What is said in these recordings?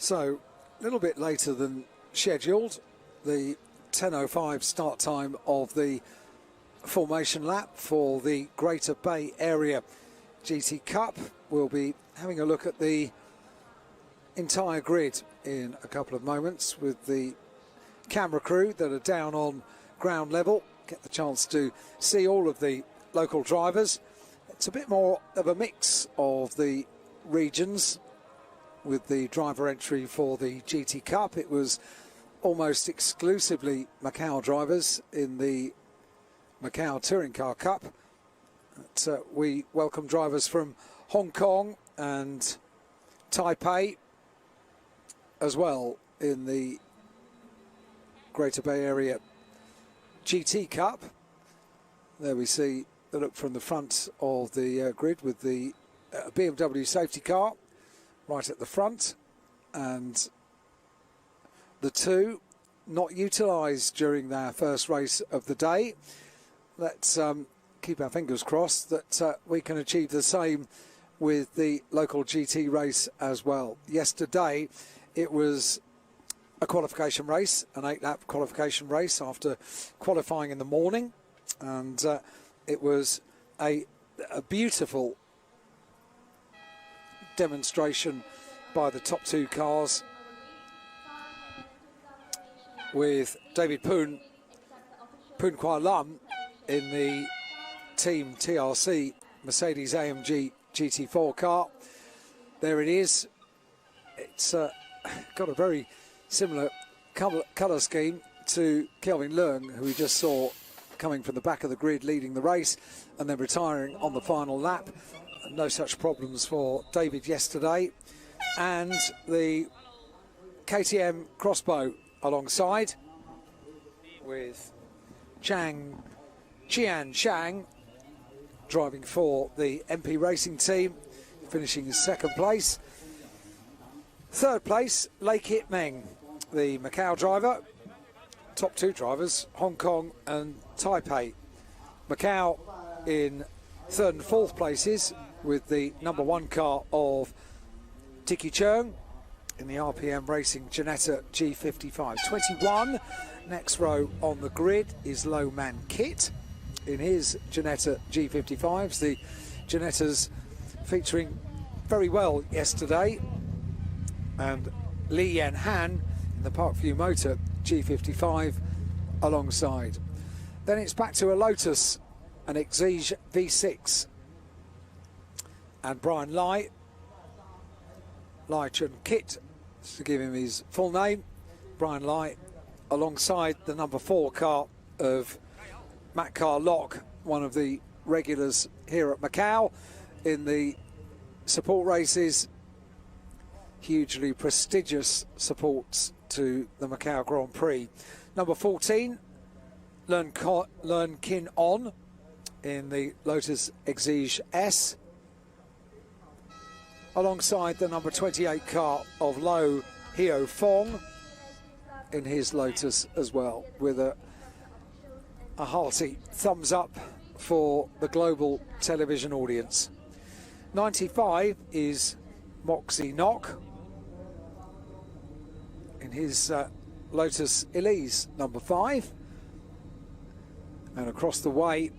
So, a little bit later than scheduled, the 10:05 start time of the formation lap for the Greater Bay Area GT Cup. We'll be having a look at the entire grid in a couple of moments with the camera crew that are down on ground level. Get the chance to see all of the local drivers. It's a bit more of a mix of the regions with the driver entry for the GT Cup. It was almost exclusively Macau drivers in the Macau Touring Car Cup. But, we welcome drivers from Hong Kong and Taipei as well in the Greater Bay Area GT Cup. There we see the look from the front of the grid with the BMW safety car right at the front, and the two not utilised during their first race of the day. Let's keep our fingers crossed that we can achieve the same with the local GT race as well. Yesterday it was a qualification race, an 8-lap qualification race after qualifying in the morning, and it was a beautiful demonstration by the top two cars, with David Poon Kwa Lam in the Team TRC Mercedes AMG GT4 car. There it is. It's got a very similar colour scheme to Kelvin Leung, who we just saw coming from the back of the grid leading the race and then retiring on the final lap. No such problems for David yesterday. And the KTM Crossbow alongside with Qian Shang driving for the MP Racing team, finishing in second place. Third place, Lei Kit Meng, the Macau driver. Top two drivers, Hong Kong and Taipei. Macau in third and fourth places with the number one car of Tiki Cheung in the RPM Racing Ginetta G55. 21, next row on the grid is Lo Man Kit in his Ginetta G55s. The Ginettas featuring very well yesterday. And Li Yan Han in the Parkview Motor G55 alongside. Then it's back to a Lotus, an Exige V6. And Brian Lai Chun Kit, to give him his full name, Brian Lai, alongside the number 4 car of Matt Carr Lock, one of the regulars here at Macau in the support races. Hugely prestigious supports to the Macau Grand Prix. Number 14, Learn Kin On in the Lotus Exige S, alongside the number 28 car of Lo Hio Fong in his Lotus as well, with a hearty thumbs up for the global television audience. 95 is Moxie Knock in his Lotus Elise number 5, and across the way,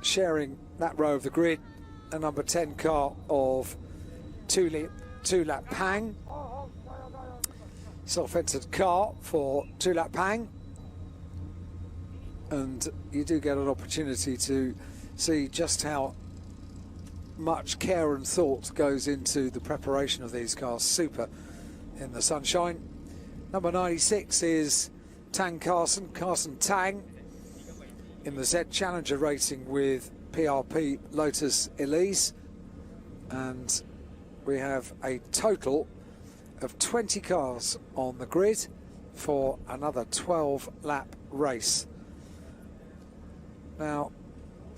sharing that row of the grid, a number 10 car of Tu Lap Pang, self-entered car for Tu Lap Pang, and you do get an opportunity to see just how much care and thought goes into the preparation of these cars. Super in the sunshine. Number 96 is Carson Tang in the Z Challenger Racing with PRP Lotus Elise, and we have a total of 20 cars on the grid for another 12-lap race. Now,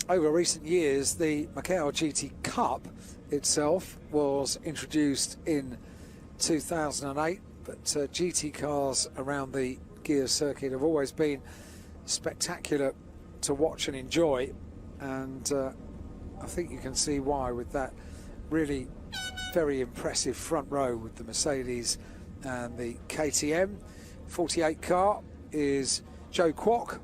over recent years, the Macau GT Cup itself was introduced in 2008, but GT cars around the Guia circuit have always been spectacular to watch and enjoy, and I think you can see why with that really very impressive front row with the Mercedes And the KTM 48 car is Joe Kwok,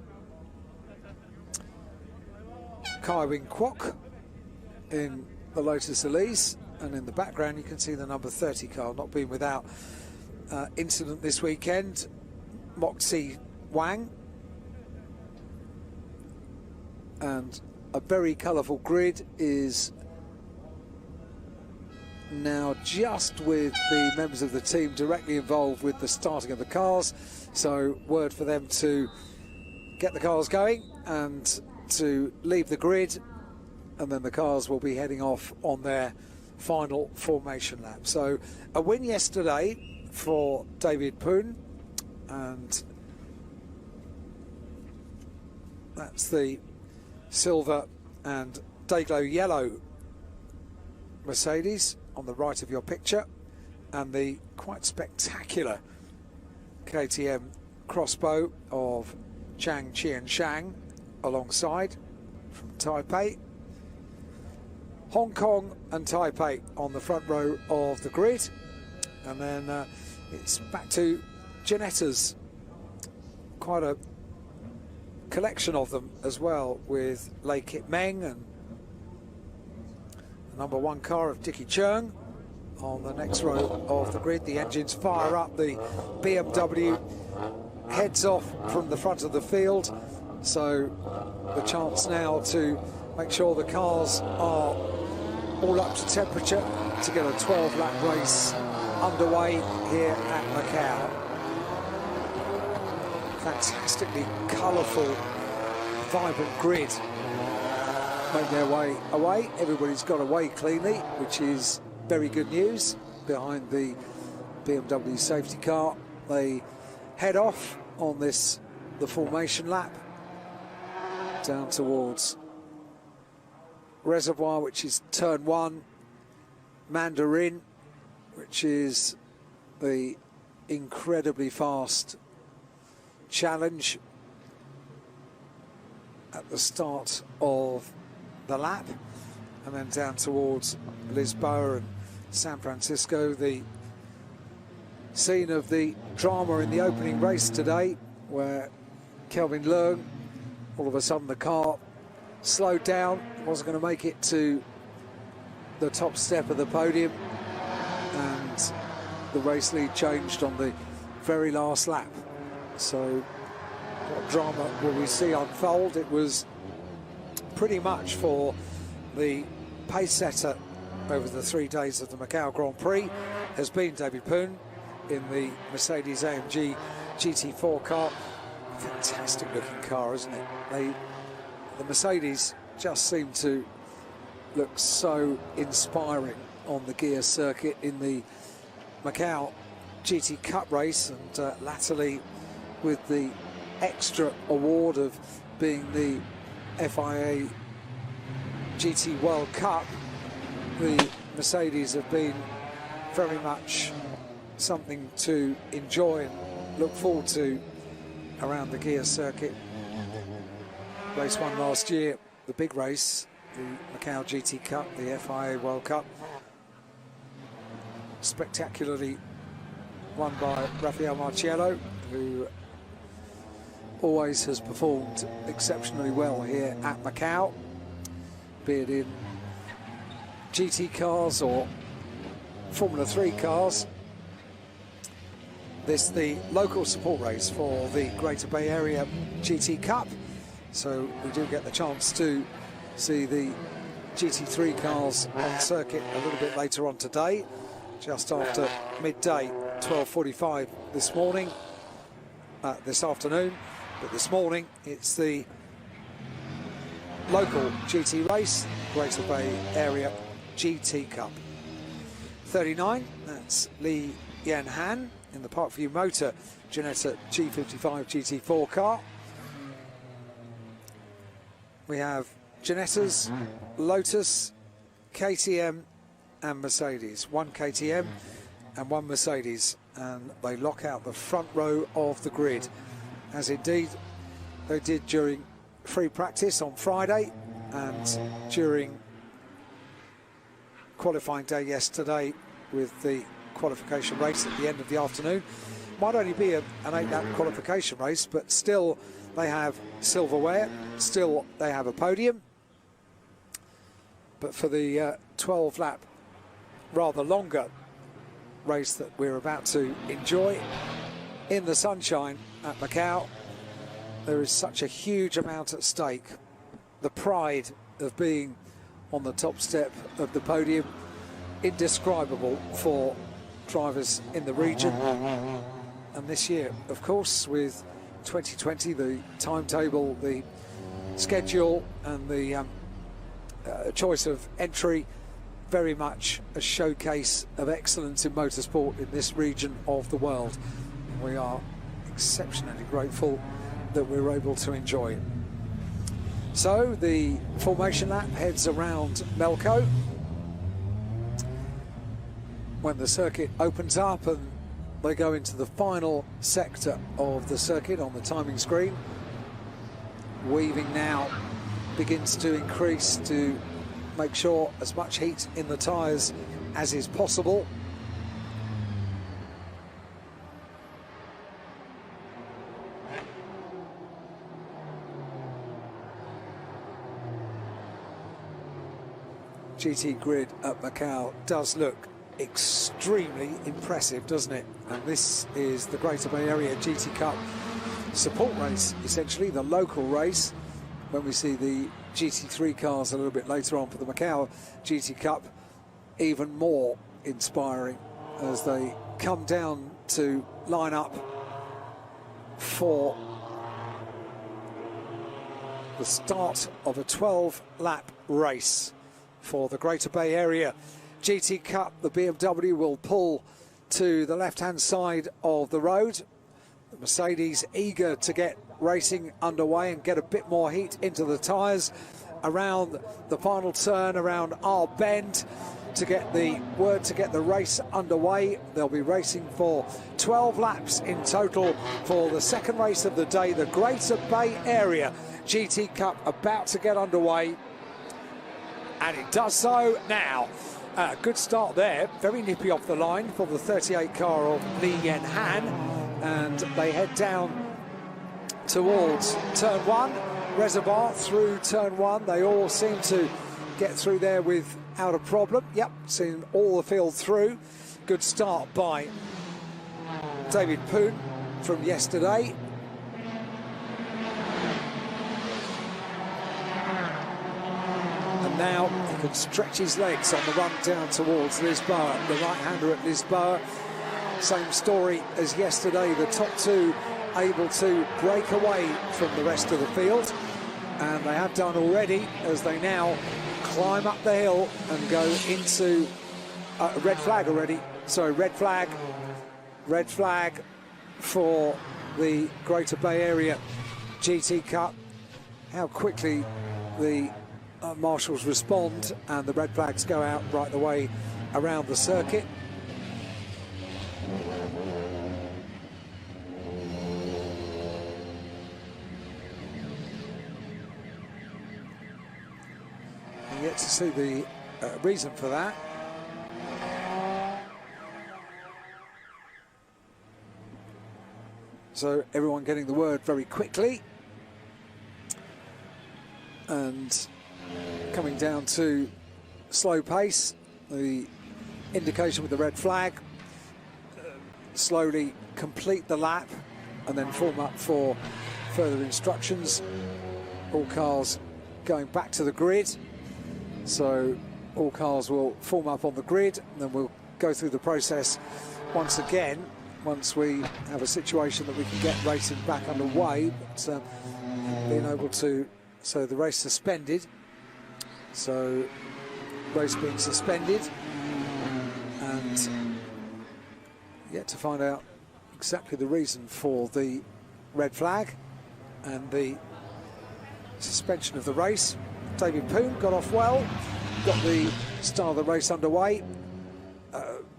Kaiwing Kwok in the Lotus Elise, and in the background you can see the number 30 car, not being without incident this weekend, Moxie Wang. And a very colourful grid is now just with the members of the team directly involved with the starting of the cars, so word for them to get the cars going and to leave the grid, and then the cars will be heading off on their final formation lap. So a win yesterday for David Poon, and that's the silver and Dayglow yellow Mercedes on the right of your picture, and the quite spectacular KTM crossbow of Chang Chien Shang alongside from Taipei. Hong Kong and Taipei on the front row of the grid, and then it's back to Ginettas. Quite a collection of them as well, with Lei Kit Meng and the number 1 car of Dickie Cheung on the next row of the grid. The engines fire up, the BMW heads off from the front of the field, so the chance now to make sure the cars are all up to temperature to get a 12-lap race underway here at Macau. Fantastically colourful, vibrant grid make their way away. Everybody's got away cleanly, which is very good news. Behind the BMW safety car, they head off on the formation lap down towards Reservoir, which is turn 1, Mandarin, which is the incredibly fast challenge at the start of the lap, and then down towards Lisboa and San Francisco, the scene of the drama in the opening race today, where Kelvin Leung, all of a sudden the car slowed down, wasn't going to make it to the top step of the podium, and the race lead changed on the very last lap. So what drama will we see unfold? It was pretty much for the pace setter over the 3 days of the Macau Grand Prix has been David Poon in the Mercedes AMG GT4 car. Fantastic looking car, isn't it? The Mercedes just seem to look so inspiring on the Guia circuit in the Macau GT Cup race, and latterly with the extra award of being the FIA GT World Cup, the Mercedes have been very much something to enjoy and look forward to around the Guia circuit. Race 1 last year, the big race, the Macau GT Cup, the FIA World Cup, spectacularly won by Rafael Marciello, who always has performed exceptionally well here at Macau, be it in GT cars or Formula 3 cars. This the local support race for the Greater Bay Area GT Cup, so we do get the chance to see the GT3 cars on circuit a little bit later on today, just after midday, 12:45 this morning, this afternoon. But this morning it's the local GT race, Greater Bay Area GT Cup. 39, that's Li Yan Han in the Parkview Motor Ginetta G55 GT4 car. We have Ginettas, Lotus, KTM and Mercedes. 1 KTM and 1 Mercedes, and they lock out the front row of the grid, as indeed they did during free practice on Friday and during qualifying day yesterday with the qualification race at the end of the afternoon. Might only be an 8-lap qualification race, but still they have silverware, still they have a podium. But for the 12-lap, rather longer race that we're about to enjoy in the sunshine at Macau, there is such a huge amount at stake. The pride of being on the top step of the podium, indescribable for drivers in the region. And this year, of course, with 2020, the timetable, the schedule and the choice of entry, very much a showcase of excellence in motorsport in this region of the world. We are exceptionally grateful that we're able to enjoy it. So the formation lap heads around Melco. When the circuit opens up and they go into the final sector of the circuit on the timing screen, weaving now begins to increase to make sure as much heat in the tyres as is possible. GT grid at Macau does look extremely impressive, doesn't it? And this is the Greater Bay Area GT Cup support race, essentially the local race. When we see the GT3 cars a little bit later on for the Macau GT Cup, even more inspiring as they come down to line up for the start of a 12-lap race for the Greater Bay Area GT Cup. The BMW will pull to the left-hand side of the road. The Mercedes eager to get racing underway and get a bit more heat into the tyres around the final turn, around our bend, to get the word to get the race underway. They'll be racing for 12 laps in total for the second race of the day, the Greater Bay Area GT Cup, about to get underway. And it does so now. Good start there, very nippy off the line for the 38 car of Li Yen Han, and they head down towards turn 1, Reservoir through turn 1. They all seem to get through there without a problem. Yep, seeing all the field through. Good start by David Poon from yesterday. And now he can stretch his legs on the run down towards Lisboa, the right-hander at Lisboa. Same story as yesterday, the top two able to break away from the rest of the field, and they have done already as they now climb up the hill and go into red flag already. Sorry, red flag for the Greater Bay Area GT Cup. How quickly the marshals respond, and the red flags go out right the way around the circuit. And yet to see the reason for that. So everyone getting the word very quickly, and coming down to slow pace, the indication with the red flag, slowly complete the lap and then form up for further instructions. All cars going back to the grid, so all cars will form up on the grid, and then we'll go through the process once again once we have a situation that we can get racing back underway. But being able to, so the race suspended. So, race being suspended, and yet to find out exactly the reason for the red flag and the suspension of the race. David Poon got off well, got the start of the race underway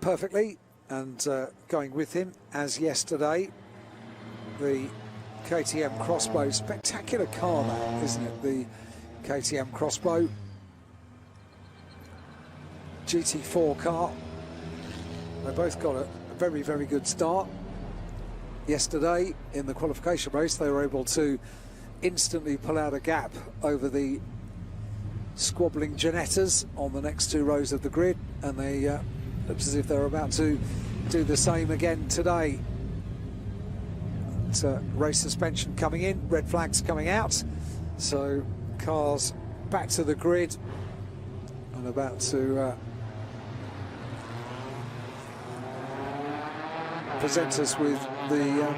perfectly, and going with him as yesterday, the KTM Crossbow. Spectacular car that, isn't it? The KTM Crossbow GT4 car. They both got a very, very good start. Yesterday in the qualification race, they were able to instantly pull out a gap over the squabbling Ginettas on the next two rows of the grid, and they looks as if they're about to do the same again today. It's race suspension coming in, red flags coming out, so cars back to the grid and about to present us with the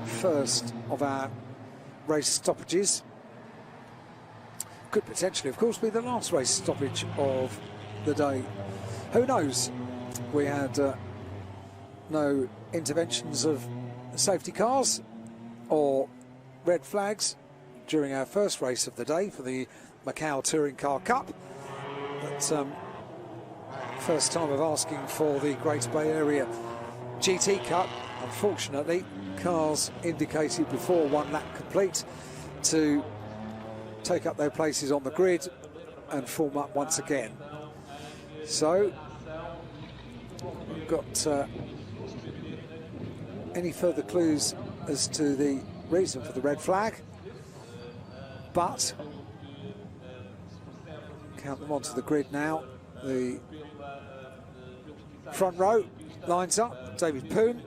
first of our race stoppages. Could potentially, of course, be the last race stoppage of the day. Who knows? We had no interventions of safety cars or red flags during our first race of the day for the Macau Touring Car Cup. But first time of asking for the Greater Bay Area GT Cup. Unfortunately, cars indicated before one lap complete to take up their places on the grid and form up once again. So, we've got any further clues as to the reason for the red flag, but count them onto the grid now. The front row lines up, David Poon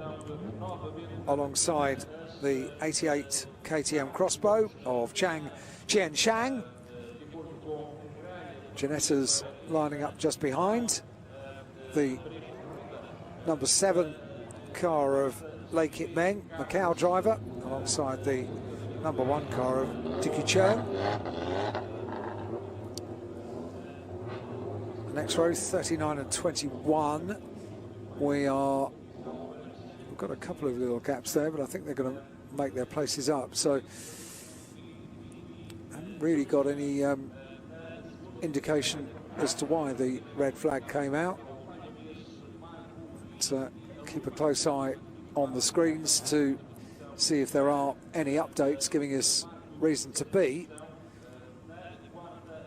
alongside the 88 KTM Crossbow of Chien Shang. Ginettas lining up just behind. The number 7 car of Lei Kit Meng, Macau driver, alongside the number 1 car of Dicky Cheng. The next row, 39 and 21. We've got a couple of little gaps there, but I think they're going to make their places up. So, I haven't really got any indication as to why the red flag came out. But, keep a close eye on the screens to see if there are any updates giving us reason to be.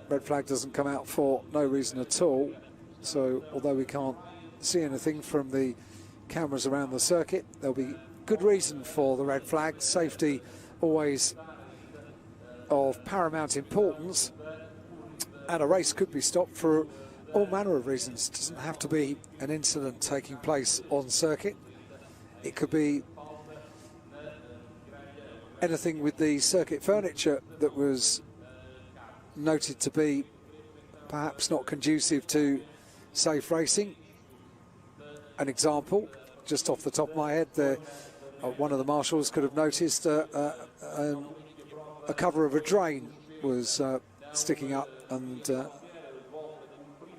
Red flag doesn't come out for no reason at all. So, although we can't see anything from the cameras around the circuit, there'll be good reason for the red flag. Safety always of paramount importance, and a race could be stopped for all manner of reasons. It doesn't have to be an incident taking place on circuit. It could be anything with the circuit furniture that was noted to be perhaps not conducive to safe racing. An example, just off the top of my head, one of the marshals could have noticed a cover of a drain was sticking up, and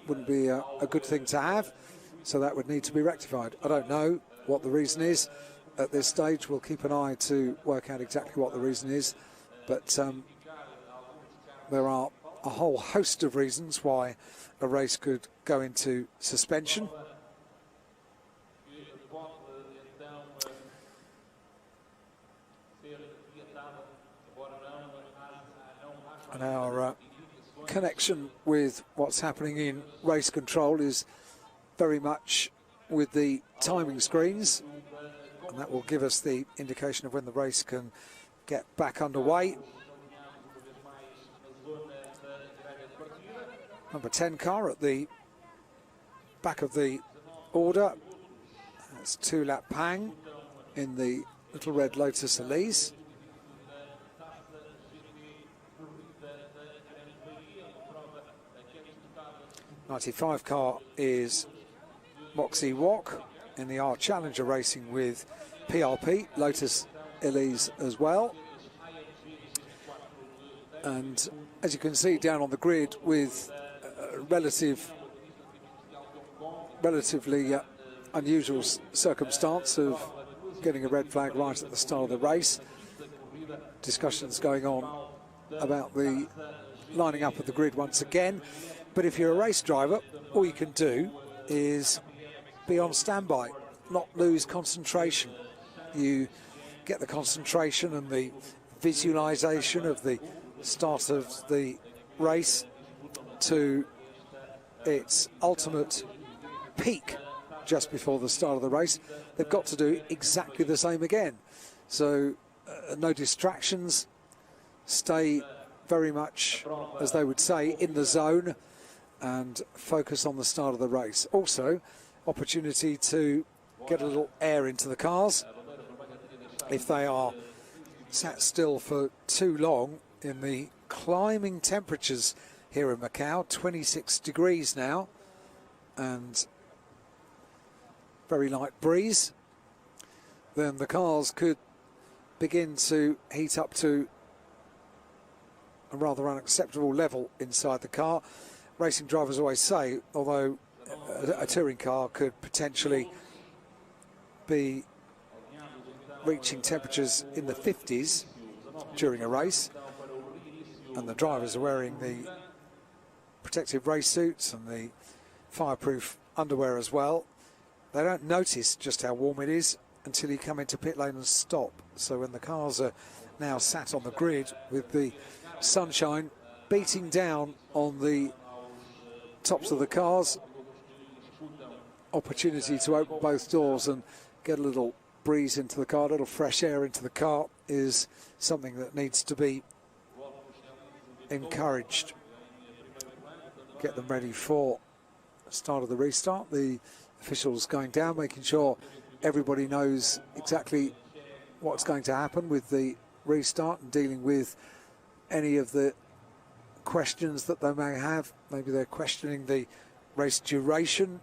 wouldn't be a good thing to have, so that would need to be rectified. I don't know what the reason is at this stage. We'll keep an eye to work out exactly what the reason is, but there are a whole host of reasons why a race could go into suspension. And our connection with what's happening in race control is very much with the timing screens, and that will give us the indication of when the race can get back underway. Number 10 car at the back of the order. That's 2-lap Pang in the little red Lotus Elise. '95 car is Moxie Wok in the R Challenger racing with PRP, Lotus Elise as well. And as you can see down on the grid, with relatively unusual circumstance of getting a red flag right at the start of the race, discussions going on about the lining up of the grid once again. But if you're a race driver, all you can do is be on standby, not lose concentration. You get the concentration and the visualization of the start of the race to its ultimate peak just before the start of the race, they've got to do exactly the same again. So no distractions, stay very much, as they would say, in the zone and focus on the start of the race. Also, opportunity to get a little air into the cars. If they are sat still for too long in the climbing temperatures here in Macau, 26 degrees now, and very light breeze, then the cars could begin to heat up to a rather unacceptable level inside the car. Racing drivers always say, although a touring car could potentially be reaching temperatures in the 50s during a race, and the drivers are wearing the protective race suits and the fireproof underwear as well, they don't notice just how warm it is until you come into pit lane and stop. So when the cars are now sat on the grid with the sunshine beating down on the tops of the cars, opportunity to open both doors and get a little breeze into the car, a little fresh air into the car is something that needs to be encouraged. Get them ready for the start of the restart. The officials going down, making sure everybody knows exactly what's going to happen with the restart and dealing with any of the questions that they may have. Maybe they're questioning the race duration,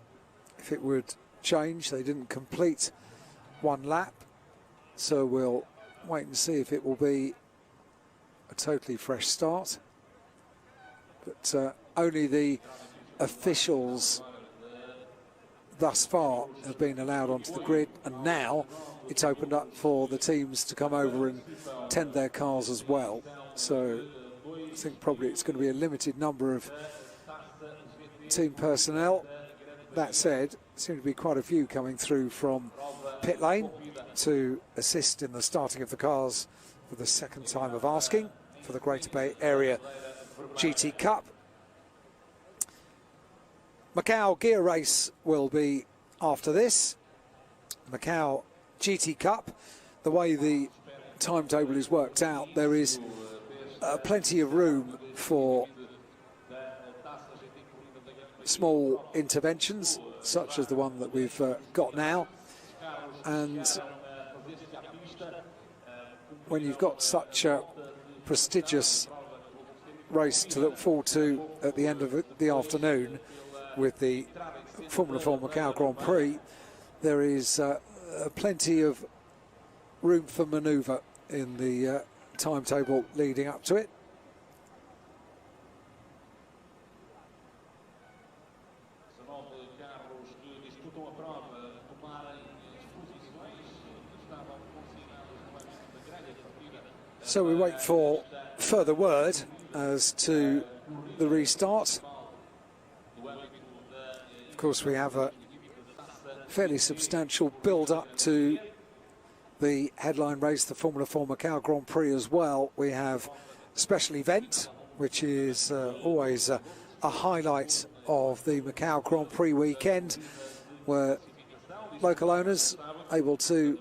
if it would change. They didn't complete one lap, so we'll wait and see if it will be a totally fresh start. But only the officials thus far have been allowed onto the grid, and now it's opened up for the teams to come over and tend their cars as well. So I think probably it's going to be a limited number of team personnel. That said, there seem to be quite a few coming through from pit lane to assist in the starting of the cars for the second time of asking for the Greater Bay Area GT Cup. Macau Guia race will be after this. Macau GT Cup, the way the timetable is worked out, there is plenty of room for small interventions, such as the one that we've got now. And when you've got such a prestigious race to look forward to at the end of the afternoon with the Formula 4 Macau Grand Prix, there is plenty of room for manoeuvre in the timetable leading up to it. So we wait for further word as to the restart. Of course, we have a fairly substantial build-up to the headline race, the Formula 4 Macau Grand Prix as well. We have a special event, which is always a highlight of the Macau Grand Prix weekend, where local owners are able to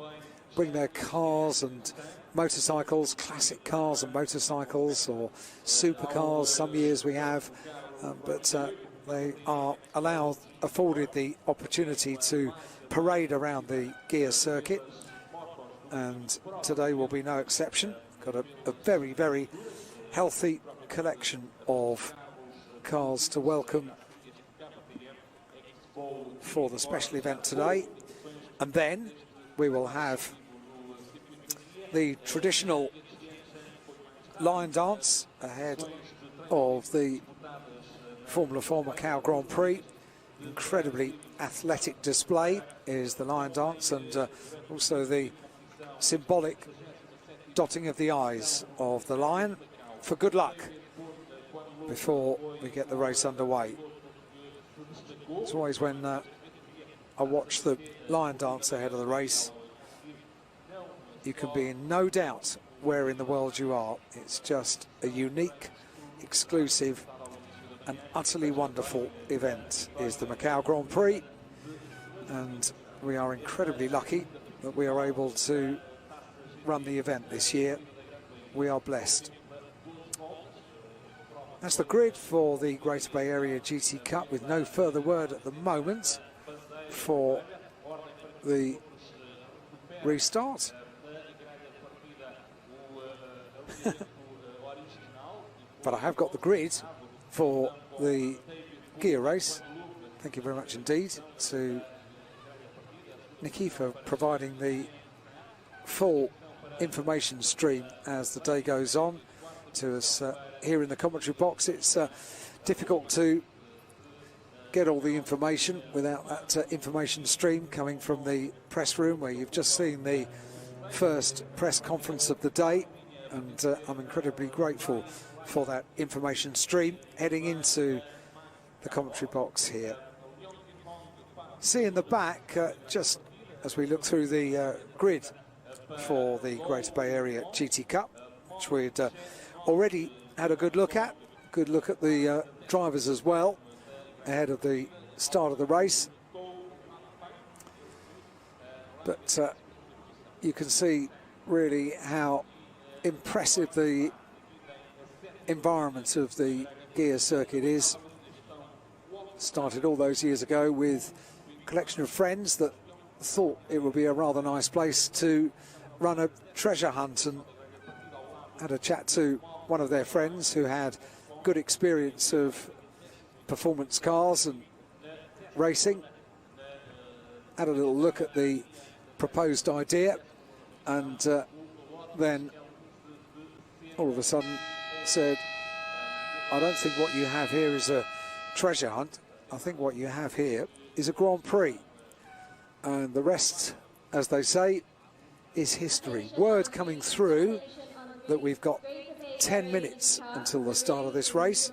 bring their cars and motorcycles, classic cars and motorcycles, or supercars. Some years we have, but they are afforded the opportunity to parade around the Guia circuit, and today will be no exception. Got a very, very healthy collection of cars to welcome for the special event today. And then we will have the traditional lion dance ahead of the Formula 4 Macau Grand Prix. Incredibly athletic display is the lion dance, and also the symbolic dotting of the I's of the lion for good luck before we get the race underway. It's always when I watch the lion dance ahead of the race, you can be in no doubt where in the world you are. It's just a unique, exclusive and utterly wonderful event is the Macau Grand Prix. and we are incredibly lucky that we are able to run the event this year. We are blessed. That's the grid for the Greater Bay Area GT Cup, with no further word at the moment for the restart. But I have got the grid for the Guia race. Thank you very much indeed to Nikki for providing the full information stream as the day goes on to us here in the commentary box. It's difficult to get all the information without that information stream coming from the press room, where you've just seen the first press conference of the day, and I'm incredibly grateful for that information stream heading into the commentary box here. See in the back, just as we look through the grid for the Greater Bay Area GT Cup, which we'd already had a good look at the drivers as well ahead of the start of the race. But you can see really how impressive the environment of the Guia circuit is. Started all those years ago with a collection of friends that thought it would be a rather nice place to run a treasure hunt, and had a chat to one of their friends who had good experience of performance cars and racing. Had a little look at the proposed idea, and then all of a sudden said, I don't think what you have here is a treasure hunt. I think what you have here is a Grand Prix, and the rest, as they say, is history. Word coming through that we've got 10 minutes until the start of this race.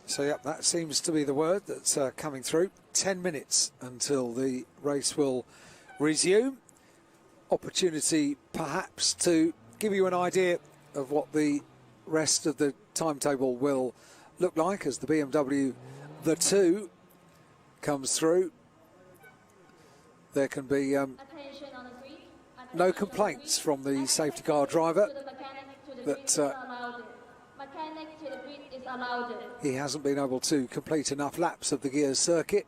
So, yep, that seems to be the word that's coming through. 10 minutes until the race will resume. Opportunity perhaps to give you an idea of what the rest of the timetable will look like as the BMW The 2 comes through. There can be no complaints from the safety car driver that he hasn't been able to complete enough laps of the Guia circuit.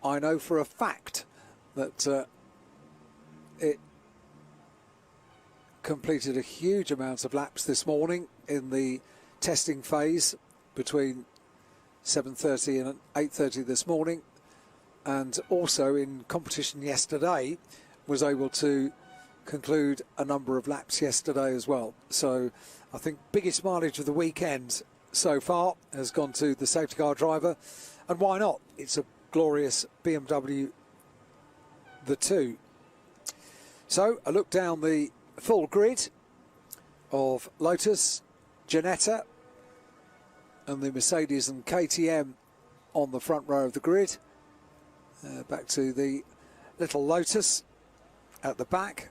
I know for a fact that it completed a huge amount of laps this morning in the testing phase between 7:30 and 8:30 this morning, and also in competition yesterday was able to conclude a number of laps yesterday as well. So I think biggest mileage of the weekend so far has gone to the safety car driver, and why not? It's a glorious BMW The 2. So a look down the full grid of Lotus, Ginetta and the Mercedes and KTM on the front row of the grid. Back to the little Lotus at the back.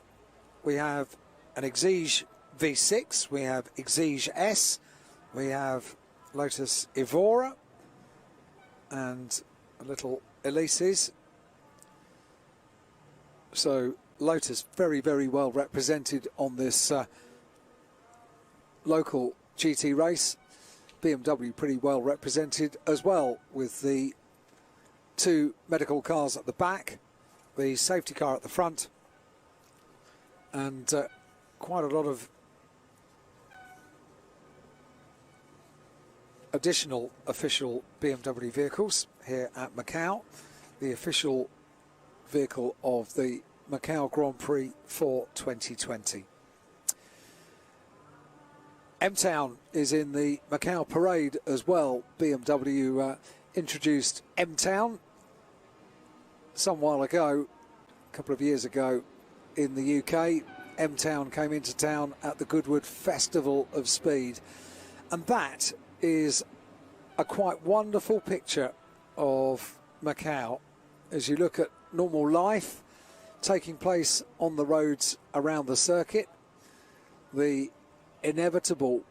We have an Exige V6, we have Exige S, we have Lotus Evora and a little Elises. So Lotus very, very well represented on this local GT race. BMW pretty well represented as well, with the two medical cars at the back, the safety car at the front, and quite a lot of additional official BMW vehicles here at Macau, the official vehicle of the Macau Grand Prix for 2020. M-Town is in the Macau parade as well. BMW introduced M-Town some while ago, a couple of years ago in the UK, M-Town came into town at the Goodwood Festival of Speed. And that is a quite wonderful picture of Macau as you look at normal life taking place on the roads around the circuit, the inevitable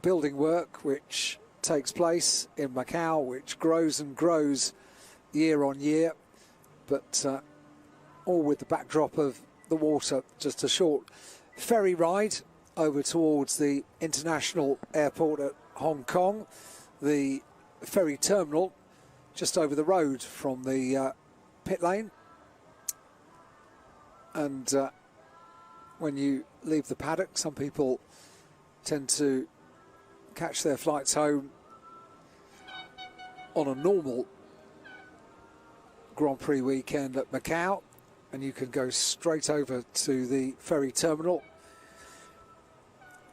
building work which takes place in Macau, which grows and grows year on year, but all with the backdrop of the water. Just a short ferry ride over towards the international airport at Hong Kong, the ferry terminal just over the road from the pit lane. And when you leave the paddock, some people tend to catch their flights home on a normal Grand Prix weekend at Macau, and you can go straight over to the ferry terminal,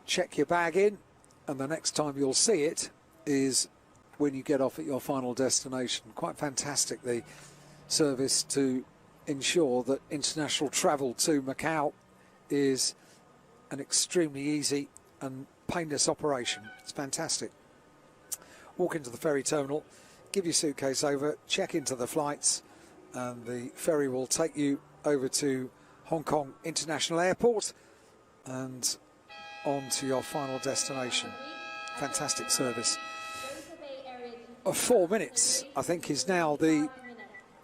check your bag in, and the next time you'll see it is when you get off at your final destination. Quite fantastic, the service to ensure that international travel to Macau is an extremely easy and painless operation. It's fantastic. Walk into the ferry terminal, give your suitcase over, check into the flights, and the ferry will take you over to Hong Kong International Airport and on to your final destination. Fantastic service. 4 minutes, I think, is now the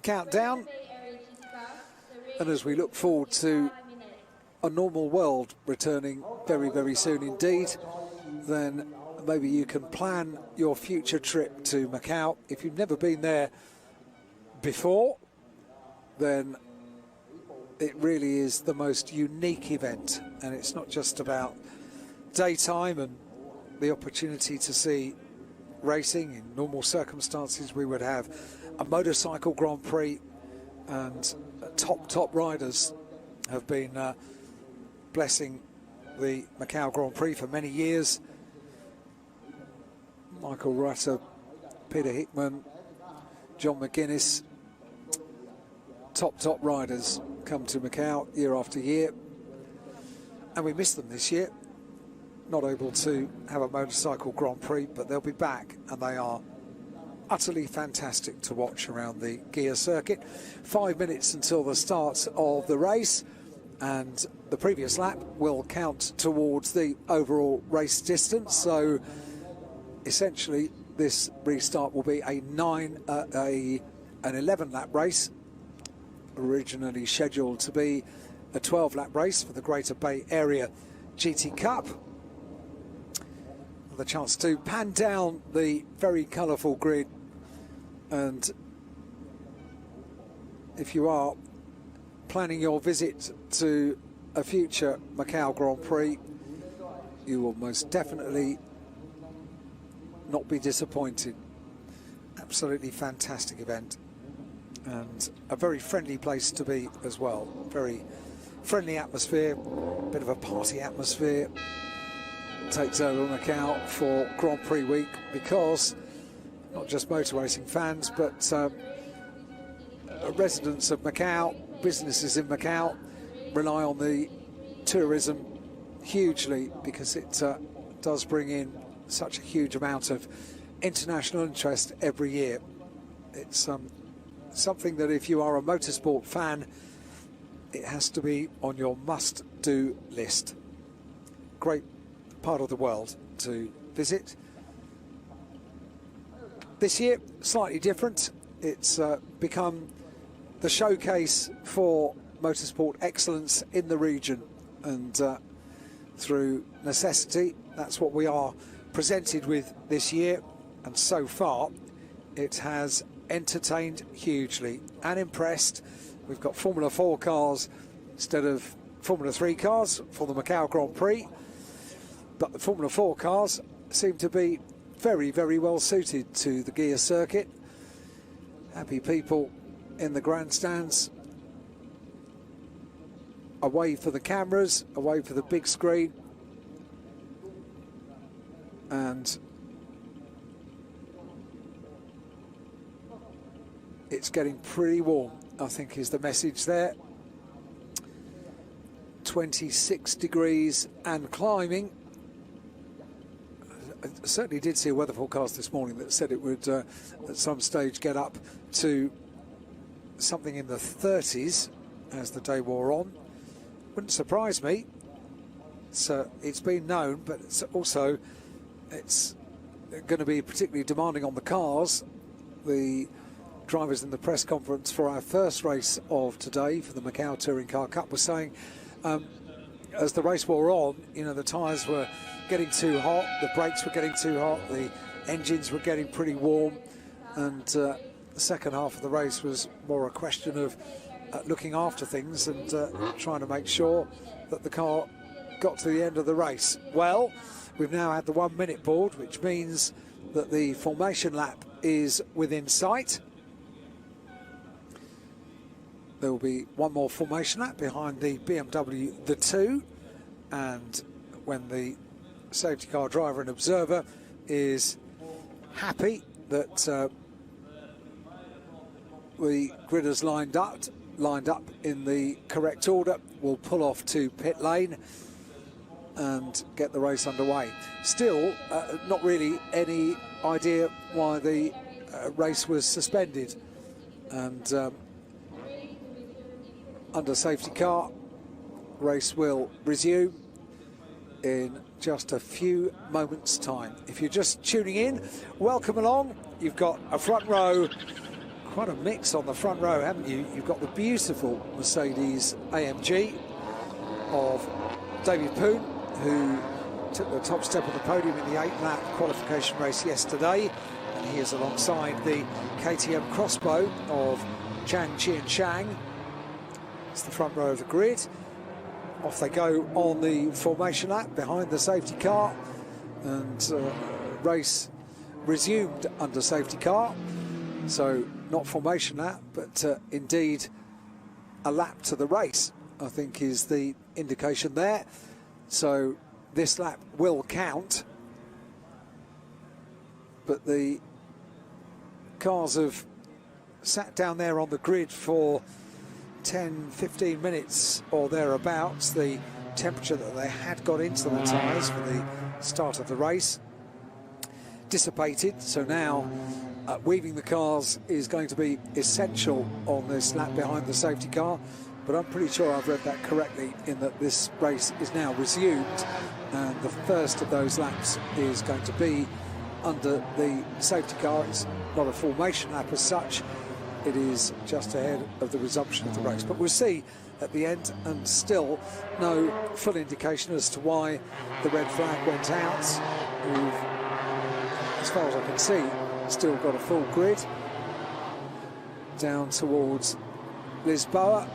countdown. And as we look forward to a normal world returning very, very soon indeed, then maybe you can plan your future trip to Macau. If you've never been there before, then it really is the most unique event. And it's not just about daytime and the opportunity to see racing. In normal circumstances, we would have a motorcycle Grand Prix, and top riders have been blessing the Macau Grand Prix for many years. Michael Rutter, Peter Hickman, John McGuinness, top riders come to Macau year after year, and we missed them this year. Not able to have a motorcycle Grand Prix, but they'll be back, and they are utterly fantastic to watch around the Guia circuit. 5 minutes until the start of the race, and the previous lap will count towards the overall race distance. So essentially this restart will be an 11 lap race, originally scheduled to be a 12 lap race for the Greater Bay Area GT Cup. The chance to pan down the very colourful grid, and if you are planning your visit to a future Macau Grand Prix, you will most definitely not be disappointed. Absolutely fantastic event, and a very friendly place to be as well. Very friendly atmosphere, bit of a party atmosphere takes over Macau for Grand Prix week, because not just motor racing fans, but residents of Macau, businesses in Macau rely on the tourism hugely, because it does bring in such a huge amount of international interest every year. It's something that if you are a motorsport fan, it has to be on your must-do list. Great part of the world to visit. This year, slightly different. It's become the showcase for motorsport excellence in the region, and through necessity, that's what we are presented with this year. And so far, it has entertained hugely and impressed. We've got Formula 4 cars instead of Formula 3 cars for the Macau Grand Prix. But the Formula 4 cars seem to be very, very well suited to the Guia circuit. Happy people in the grandstands, away for the cameras, away for the big screen. And it's getting pretty warm, I think, is the message there. 26 degrees and climbing. I certainly did see a weather forecast this morning that said it would at some stage get up to something in the 30s as the day wore on. Wouldn't surprise me. So it's been known, but it's also going to be particularly demanding on the cars. The drivers in the press conference for our first race of today for the Macau Touring Car Cup were saying as the race wore on, you know, the tyres were getting too hot, the brakes were getting too hot, the engines were getting pretty warm, and the second half of the race was more a question of looking after things and trying to make sure that the car got to the end of the race. Well, we've now had the 1 minute board, which means that the formation lap is within sight. There will be one more formation lap behind the BMW the 2, and when the safety car driver and observer is happy that the grid has lined up in the correct order, we'll pull off to pit lane and get the race underway. Still, not really any idea why the race was suspended, and under safety car, race will resume in just a few moments' time. If you're just tuning in, welcome along. You've got a front row, quite a mix on the front row, haven't you? You've got the beautiful Mercedes AMG of David Poon, who took the top step on the podium in the 8-lap qualification race yesterday, and he is alongside the KTM Crossbow of Chang Chien Shang. It's the front row of the grid. Off they go on the formation lap behind the safety car, and race resumed under safety car. So not formation lap, but indeed a lap to the race, I think, is the indication there. So this lap will count, but the cars have sat down there on the grid for 10-15 minutes or thereabouts. The temperature that they had got into the tyres for the start of the race dissipated, so now weaving the cars is going to be essential on this lap behind the safety car. But I'm pretty sure I've read that correctly, in that this race is now resumed, and the first of those laps is going to be under the safety car. It's not a formation lap as such, it is just ahead of the resumption of the race. But we'll see at the end, and still no full indication as to why the red flag went out. We've, as far as I can see, still got a full grid down towards Lisboa,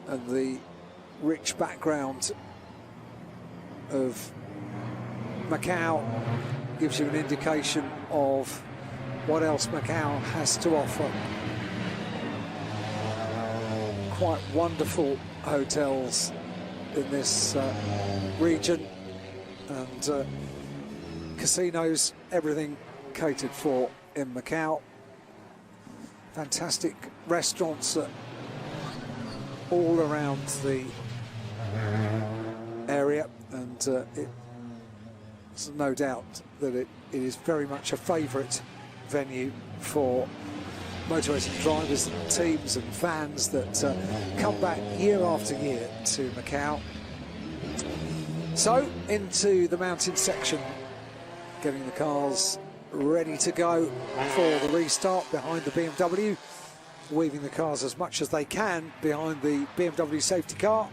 and the rich background of Macau gives you an indication of what else Macau has to offer. Quite wonderful hotels in this region, and casinos, everything catered for in Macau. Fantastic restaurants all around the area, and it's no doubt that it is very much a favourite venue for motor racing drivers, teams and fans that come back year after year to Macau. So into the mountain section, getting the cars ready to go for the restart behind the BMW, weaving the cars as much as they can behind the BMW safety car.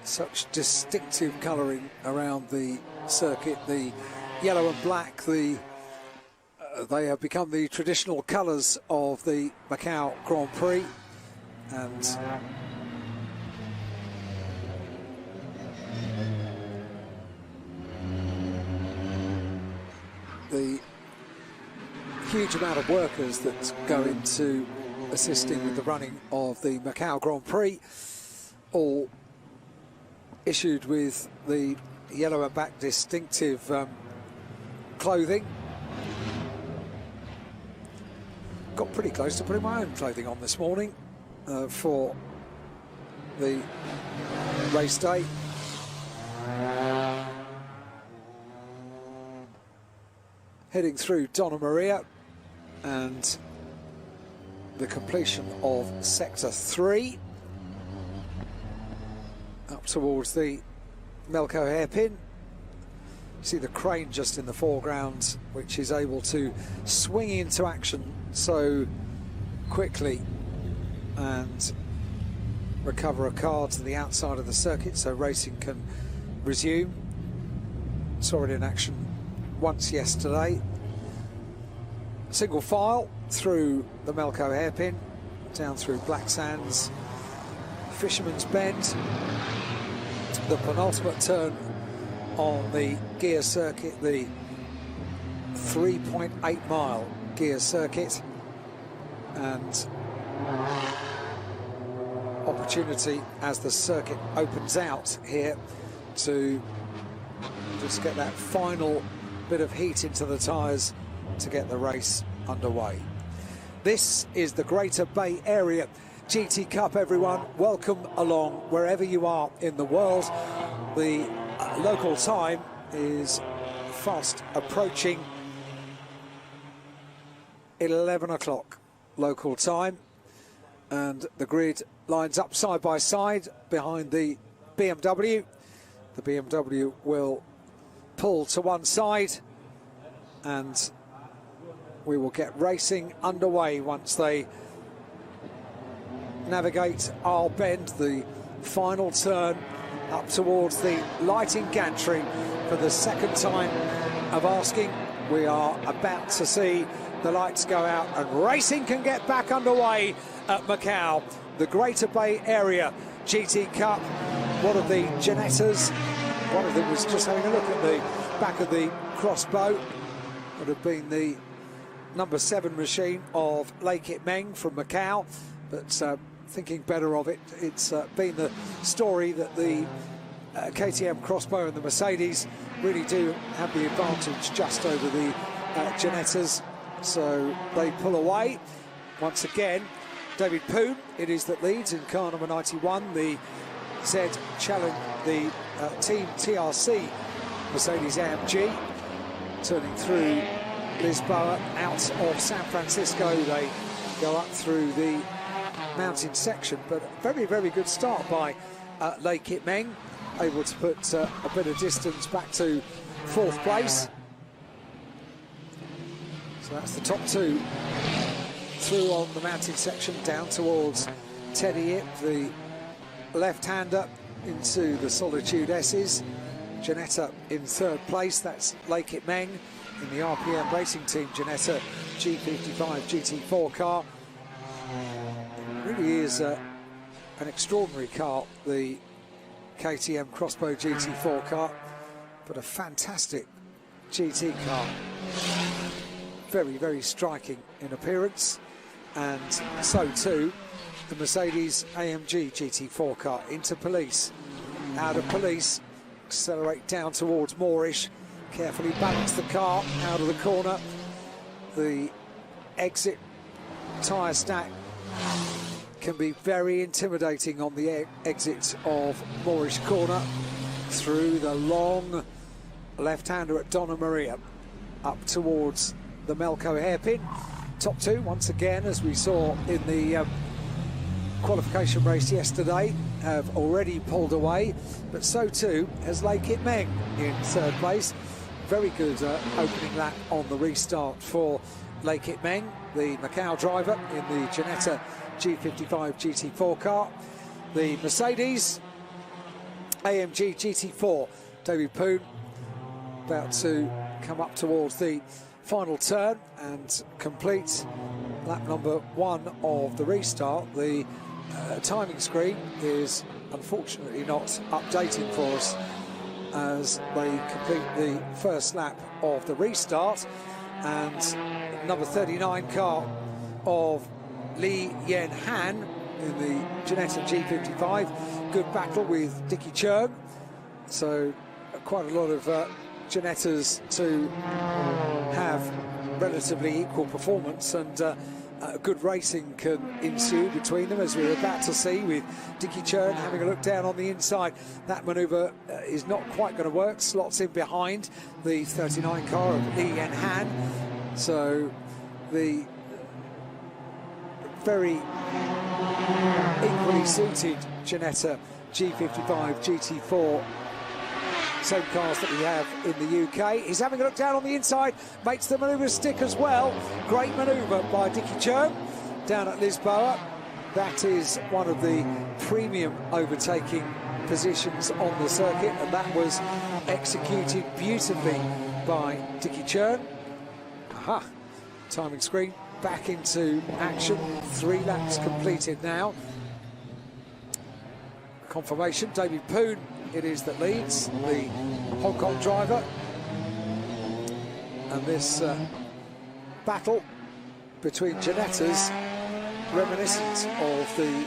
Such distinctive colouring around the circuit, the yellow and black, they have become the traditional colours of the Macau Grand Prix, and the huge amount of workers that go into assisting with the running of the Macau Grand Prix, all issued with the yellow and black distinctive clothing. Got pretty close to putting my own clothing on this morning for the race day. Heading through Donna Maria and the completion of Sector 3 up towards the Macau hairpin. See the crane just in the foreground, which is able to swing into action so quickly and recover a car to the outside of the circuit so racing can resume. Saw it in action once yesterday. Single file through the Macau hairpin, down through Black Sands, Fisherman's Bend, the penultimate turn on the Guia circuit, the 3.8 mile Guia circuit, and opportunity as the circuit opens out here to just get that final bit of heat into the tyres to get the race underway. This is the Greater Bay Area GT Cup, everyone. Welcome along wherever you are in the world. The local time is fast approaching 11 o'clock local time, and the grid lines up side by side behind the BMW. The BMW will pull to one side and we will get racing underway once they navigate our bend, the final turn up towards the lighting gantry. For the second time of asking, we are about to see the lights go out and racing can get back underway at Macau. The Greater Bay Area GT Cup. One of the Ginettas, one of them was just having a look at the back of the crossbow, would have been the number 7 machine of Lei Kit Meng from Macau, but thinking better of it, it's been the story that the KTM crossbow and the Mercedes really do have the advantage just over the Ginettas, so they pull away. Once again, David Poon it is that leads in car number 91, the Z Challenge, the Team TRC Mercedes AMG, turning through Lisboa out of San Francisco. They go up through the mountain section, but very, very good start by Lei Kit Meng, able to put a bit of distance back to 4th place. So that's the top 2 through on the mountain section down towards Teddy Ip, the left-hander, into the Solitude S's. Ginetta in 3rd place, that's Lei Kit Meng in the RPM Racing Team Ginetta G55 GT4 car. It really is an extraordinary car, the KTM Crossbow GT4 car, but a fantastic GT car. Very, very striking in appearance, and so too the Mercedes AMG GT4 car. Into Police, out of Police, accelerate down towards Moorish, carefully balance the car out of the corner. The exit tyre stack can be very intimidating on the exit of Moorish corner, through the long left-hander at Donna Maria up towards the Macau hairpin. Top 2 once again, as we saw in the qualification race yesterday, have already pulled away, but so too has Lei Kit Meng in 3rd place. Very good opening lap on the restart for Lei Kit Meng, the Macau driver in the Ginetta G55 GT4 car. The Mercedes AMG GT4, David Poon about to come up towards the final turn and complete lap number 1 of the restart. The timing screen is unfortunately not updating for us as they complete the first lap of the restart, and number 39 car of Li Yen Han in the Ginetta G55. Good battle with Dickie Churn. So quite a lot of Ginettas to have relatively equal performance, and good racing can ensue between them, as we're about to see with Dickie Churn having a look down on the inside. That manoeuvre is not quite going to work. Slots in behind the 39 car of Lee Yen Han. So the very equally suited Ginetta G55 GT4, same cars that we have in the UK. He's having a look down on the inside, makes the manoeuvre stick as well. Great manoeuvre by Dickie Churn down at Lisboa. That is one of the premium overtaking positions on the circuit, and that was executed beautifully by Dickie Churn. Aha, timing screen back into action. 3 laps completed now. Confirmation, David Poon it is that leads, the Hong Kong driver. And this battle between Ginettas, reminiscent of the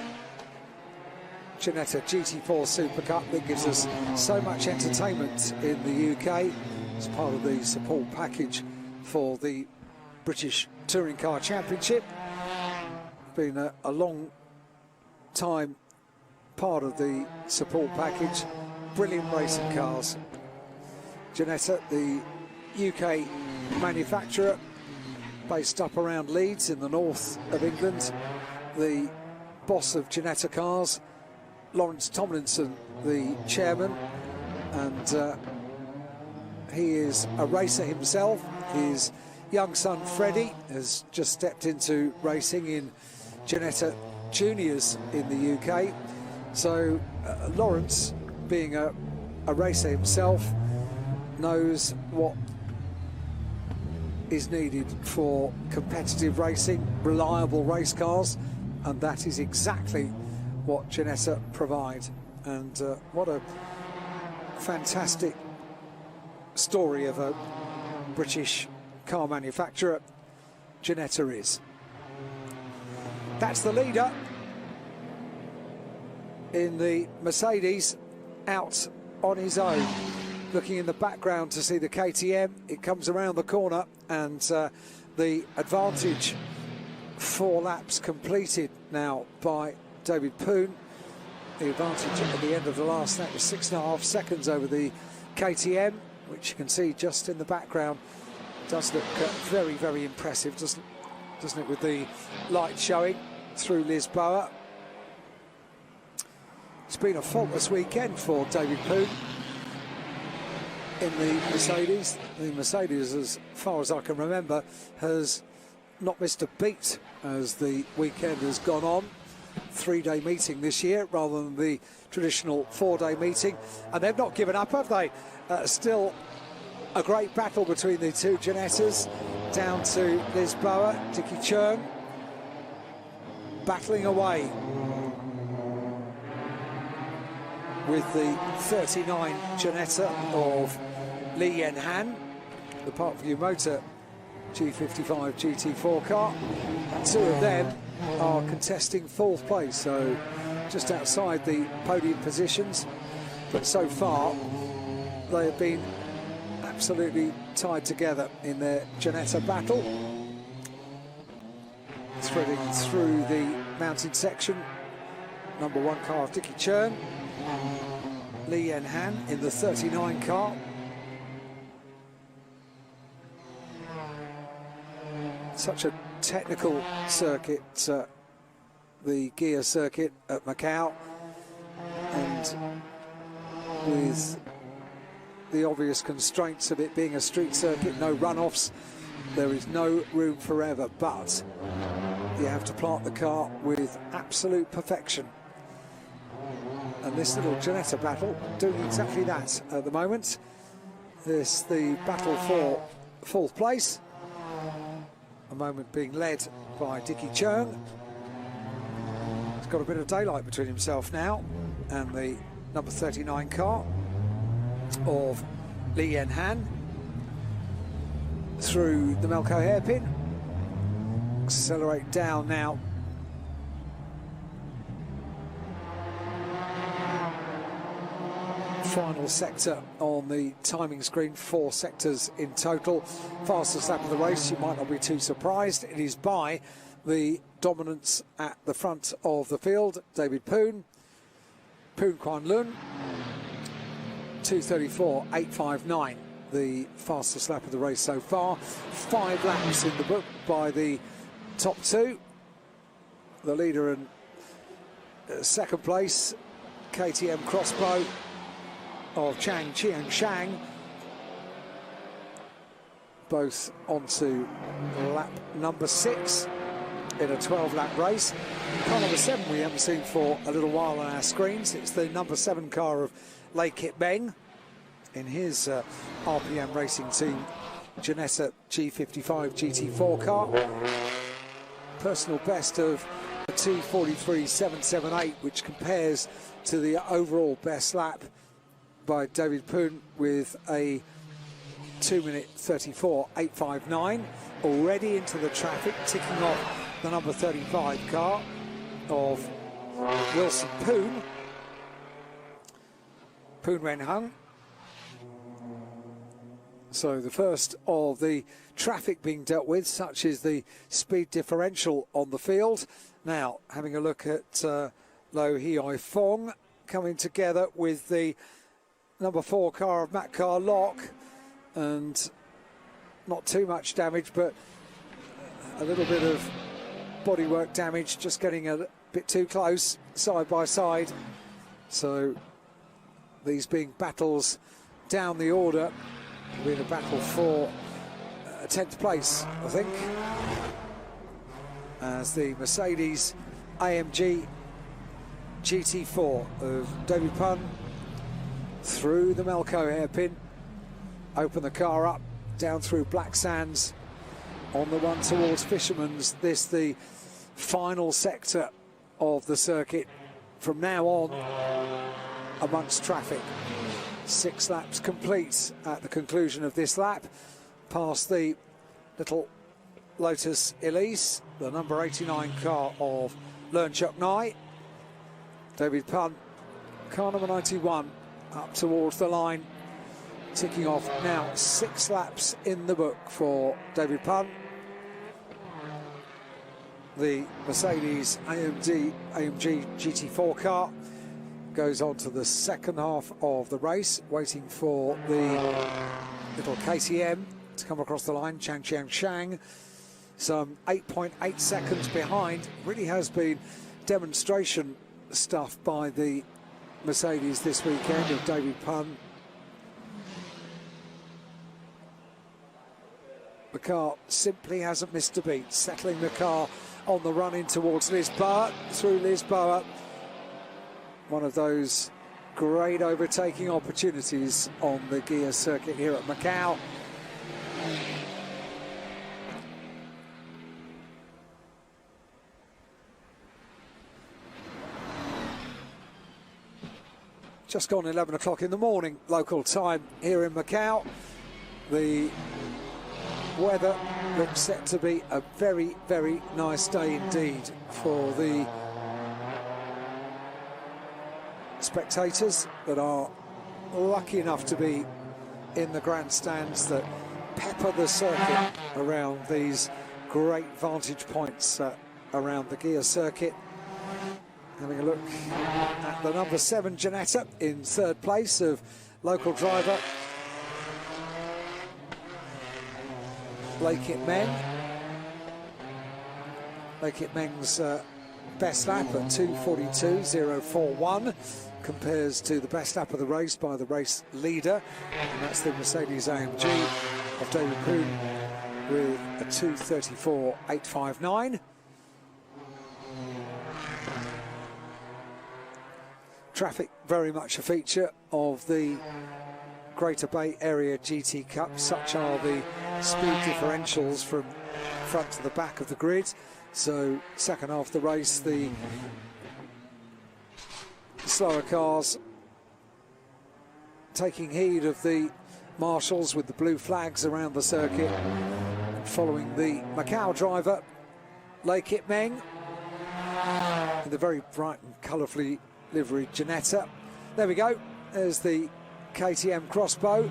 Ginetta GT4 Super Cup that gives us so much entertainment in the UK as part of the support package for the British Touring Car Championship. Been a long time part of the support package. Brilliant racing cars. Ginetta, the UK manufacturer, based up around Leeds in the north of England. The boss of Ginetta Cars, Lawrence Tomlinson, the chairman, and he is a racer himself. His young son Freddie has just stepped into racing in Ginetta Juniors in the UK. So Lawrence, being a racer himself, knows what is needed for competitive racing, reliable race cars, and that is exactly what Ginetta provide. And what a fantastic story of a British car manufacturer Ginetta is. That's the leader in the Mercedes, out on his own, looking in the background to see the KTM. It comes around the corner, and the advantage, 4 laps completed now by David Poon. The advantage at the end of the last lap was 6.5 seconds over the KTM, which you can see just in the background. Does look very, very impressive, doesn't it, with the light showing through Lisboa. It's been a faultless weekend for David Poon in the Mercedes. The Mercedes, as far as I can remember, has not missed a beat as the weekend has gone on. 3-day meeting this year rather than the traditional 4-day meeting, and they've not given up, have they? Still a great battle between the two Ginettas down to Lisboa. Dickie Churn battling away with the 39 Ginetta of Lee Yen Han, the Parkview Motor G55 GT4 car. 2 of them are contesting 4th place, so just outside the podium positions. But so far, they have been absolutely tied together in their Ginetta battle. Threading through the mountain section, number 1 car of Dickie Churn, Lee Yen Han in the 39 car. Such a technical circuit, the Guia circuit at Macau, and with the obvious constraints of it being a street circuit, no runoffs, there is no room for error, but you have to plant the car with absolute perfection. And this little Ginetta battle doing exactly that at the moment. This the battle for 4th place. A moment being led by Dickie Churn. He's got a bit of daylight between himself now and the number 39 car of Lee Yen Han. Through the Macau hairpin. Accelerate down now final sector on the timing screen, 4 sectors in total. Fastest lap of the race, you might not be too surprised. It is by the dominance at the front of the field, David Poon Kwan Lun, 2:34.859, the fastest lap of the race so far. 5 laps in the book by the top 2. The leader and second place, KTM Crossbow of Chang Chiang Shang, both onto lap number 6 in a 12-lap race. Car number 7 we haven't seen for a little while on our screens. It's the number 7 car of Lei Kit Meng in his RPM racing team Janetta G55 GT4 car. Personal best of a 2:43.778, which compares to the overall best lap by David Poon with a 2:34.859. Already into the traffic, ticking off the number 35 car of Wilson Poon Wen Hung. So the first of the traffic being dealt with, such is the speed differential on the field. Now, having a look at Lo Hioi Fong coming together with the number 4 car of Macau Lock, and not too much damage, but a little bit of bodywork damage, just getting a bit too close, side by side. So these being battles down the order, being a battle for 10th place, I think, as the Mercedes AMG GT4 of David Poon through the Macau hairpin, open the car up, down through Black Sands, on the one towards Fisherman's. This the final sector of the circuit from now on amongst traffic. 6 laps complete at the conclusion of this lap, past the little Lotus Elise, the number 89 car of Learn Chuk Nai. David Poon, car number 91, up towards the line, ticking off now. 6 laps in the book for David Poon. The Mercedes AMG GT4 car goes on to the second half of the race, waiting for the little KTM to come across the line, Chang Chiang Shang. Some 8.8 seconds behind. Really has been demonstration stuff by the Mercedes this weekend of David Poon. The car simply hasn't missed a beat, settling the car on the run in towards Lisboa, through Lisboa. One of those great overtaking opportunities on the Guia circuit here at Macau. Just gone 11 o'clock in the morning, local time here in Macau. The weather looks set to be a very, very nice day indeed for the spectators that are lucky enough to be in the grandstands that pepper the circuit around these great vantage points around the Guia circuit. Having a look at the number 7 Janetta in 3rd place of local driver Lei Kit Meng. Lei Kit Meng's best lap at 2:42.041 compares to the best lap of the race by the race leader, and that's the Mercedes AMG of David Poon with a 2:34.859. Traffic very much a feature of the Greater Bay Area GT Cup. Such are the speed differentials from front to the back of the grid. So second half of the race, the slower cars taking heed of the marshals with the blue flags around the circuit, and following the Macau driver Lei Kit Meng in the very bright and colourfully liveried Janetta. There we go. There's the KTM Crossbow.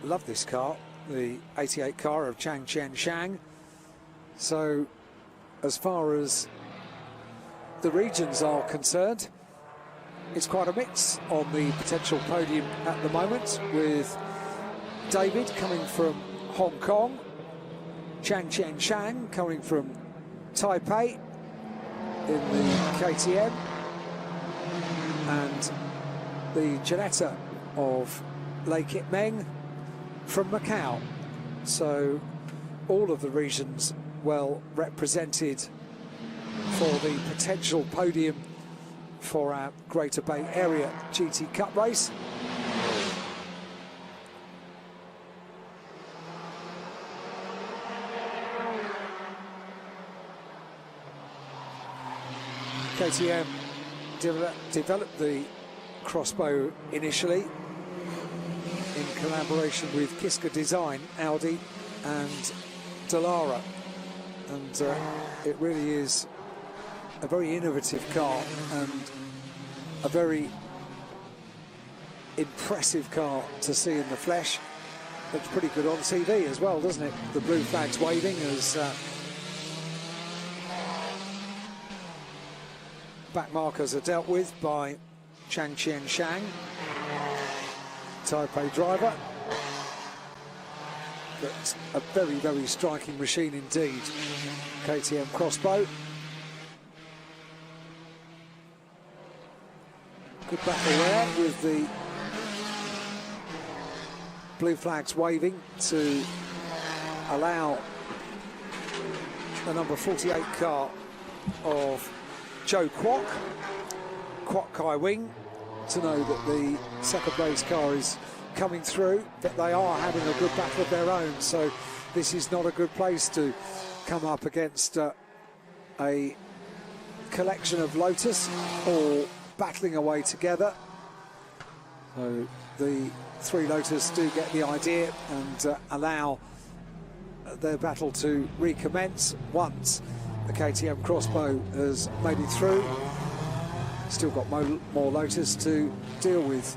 Love this car, the 88 car of Chang Chen Shang. So as far as the regions are concerned, it's quite a mix on the potential podium at the moment, with David coming from Hong Kong, Chang Chen Shang coming from Taipei in the KTM, and the Janetta of Lei Kit Meng from Macau. So all of the regions well represented for the potential podium for our Greater Bay Area GT Cup race. KTM developed the Crossbow initially in collaboration with Kiska Design, Audi and Dallara, and it really is a very innovative car and a very impressive car to see in the flesh. Looks pretty good on TV as well, doesn't it? The blue flags waving as back markers are dealt with by Chang Chen Shang, Taipei driver. But a very, very striking machine indeed, KTM Crossbow. Good battle there with the blue flags waving to allow the number 48 car of Joe Kwok Kai Wing to know that the second place car is coming through, but they are having a good battle of their own, so this is not a good place to come up against a collection of Lotus all battling away together. So the three Lotus do get the idea and allow their battle to recommence once the KTM Crossbow has made it through. Still got more Lotus to deal with.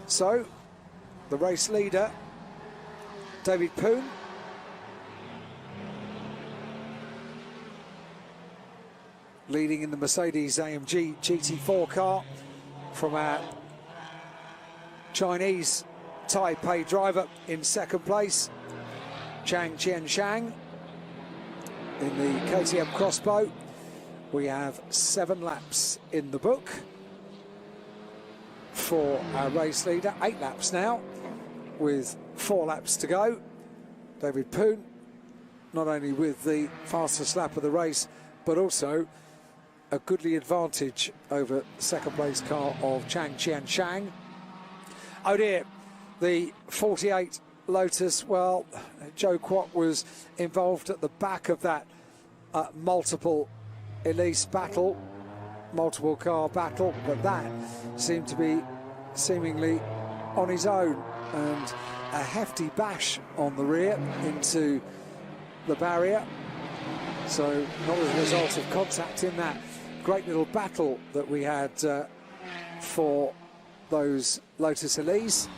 So the race leader, David Poon, leading in the Mercedes AMG GT4 car from our Chinese Taipei driver. In second place, Chang Chen Shang. In the KTM Crossbow, we have 7 laps in the book for our race leader. 8 laps now, with 4 laps to go. David Poon, not only with the fastest lap of the race, but also a goodly advantage over the second place car of Chang Chen Shang. Oh dear, the 48 Lotus, well, Joe Kwok was involved at the back of that multiple Elise battle, multiple car battle, but that seemed to be seemingly on his own, and a hefty bash on the rear into the barrier. So not as a result of contact in that great little battle that we had for those Lotus Elise,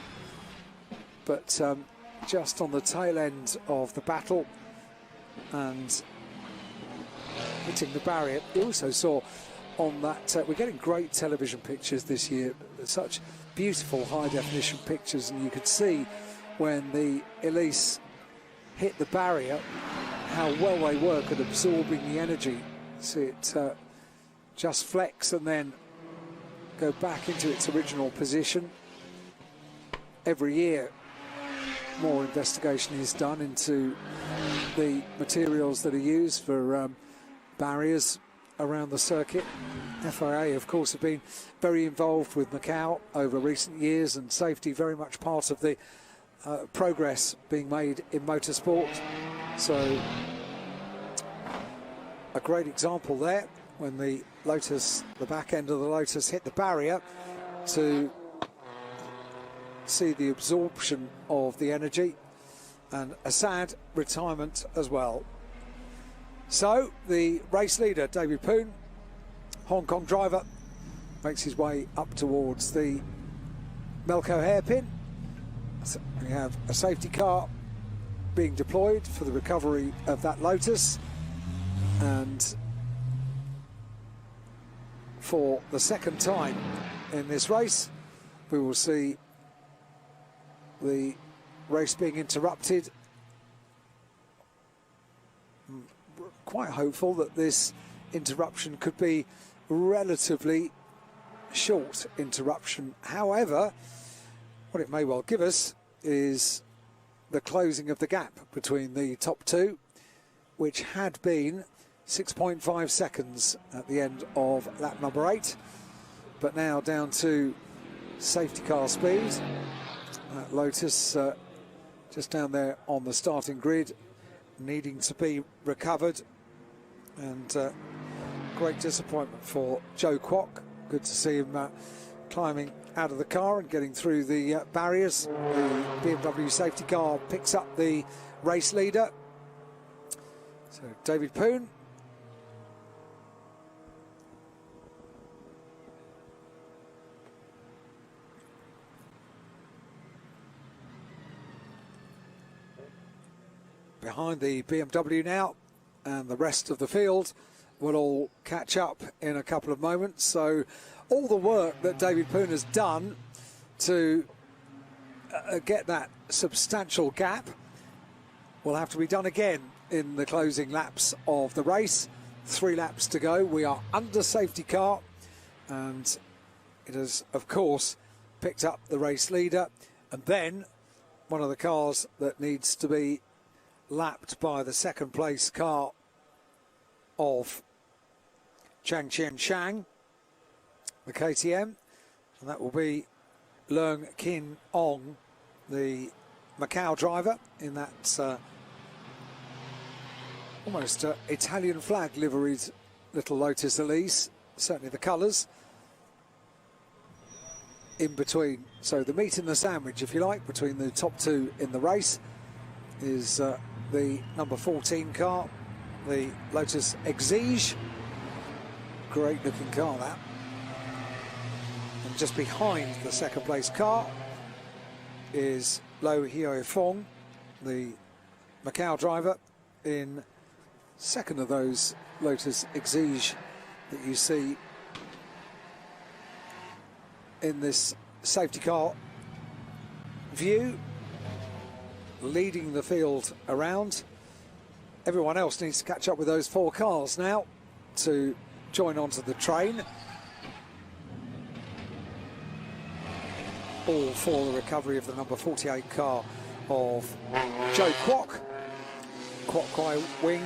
but just on the tail end of the battle and hitting the barrier. You also saw on that, we're getting great television pictures this year, such beautiful high-definition pictures, and you could see when the Elise hit the barrier how well they work at absorbing the energy. See it just flex and then go back into its original position. Every year more investigation is done into the materials that are used for barriers around the circuit. FIA, of course, have been very involved with Macau over recent years, and safety very much part of the progress being made in motorsport. So a great example there when the Lotus, the back end of the Lotus, hit the barrier to see the absorption of the energy, and a sad retirement as well. So the race leader, David Poon, Hong Kong driver, makes his way up towards the Macau hairpin. So we have a safety car being deployed for the recovery of that Lotus, and for the second time in this race we will see the race being interrupted. Quite hopeful that this interruption could be relatively short interruption. However, what it may well give us is the closing of the gap between the top two, which had been 6.5 seconds at the end of lap number 8, but now down to safety car speed. Lotus just down there on the starting grid, needing to be recovered, and great disappointment for Joe Kwok. Good to see him climbing out of the car and getting through the barriers. The BMW safety car picks up the race leader. So David Poon. Behind the BMW now, and the rest of the field will all catch up in a couple of moments. So all the work that David Poon has done to get that substantial gap will have to be done again in the closing laps of the race. 3 laps to go. We are under safety car, and it has, of course, picked up the race leader, and then one of the cars that needs to be lapped by the second place car of Chang Chien Shang, the KTM, and that will be Leung Kin Ong, the Macau driver, in that almost Italian flag liveried little Lotus Elise, certainly the colours in between. So the meat and the sandwich, if you like, between the top two in the race is the number 14 car, the Lotus Exige. Great looking car, that. And just behind the second place car is Lo Hio Fong, the Macau driver, in second of those Lotus Exige that you see in this safety car view, leading the field around. Everyone else needs to catch up with those 4 cars now to join onto the train, all for the recovery of the number 48 car of Joe Kwok. Kwok Kwai Wing.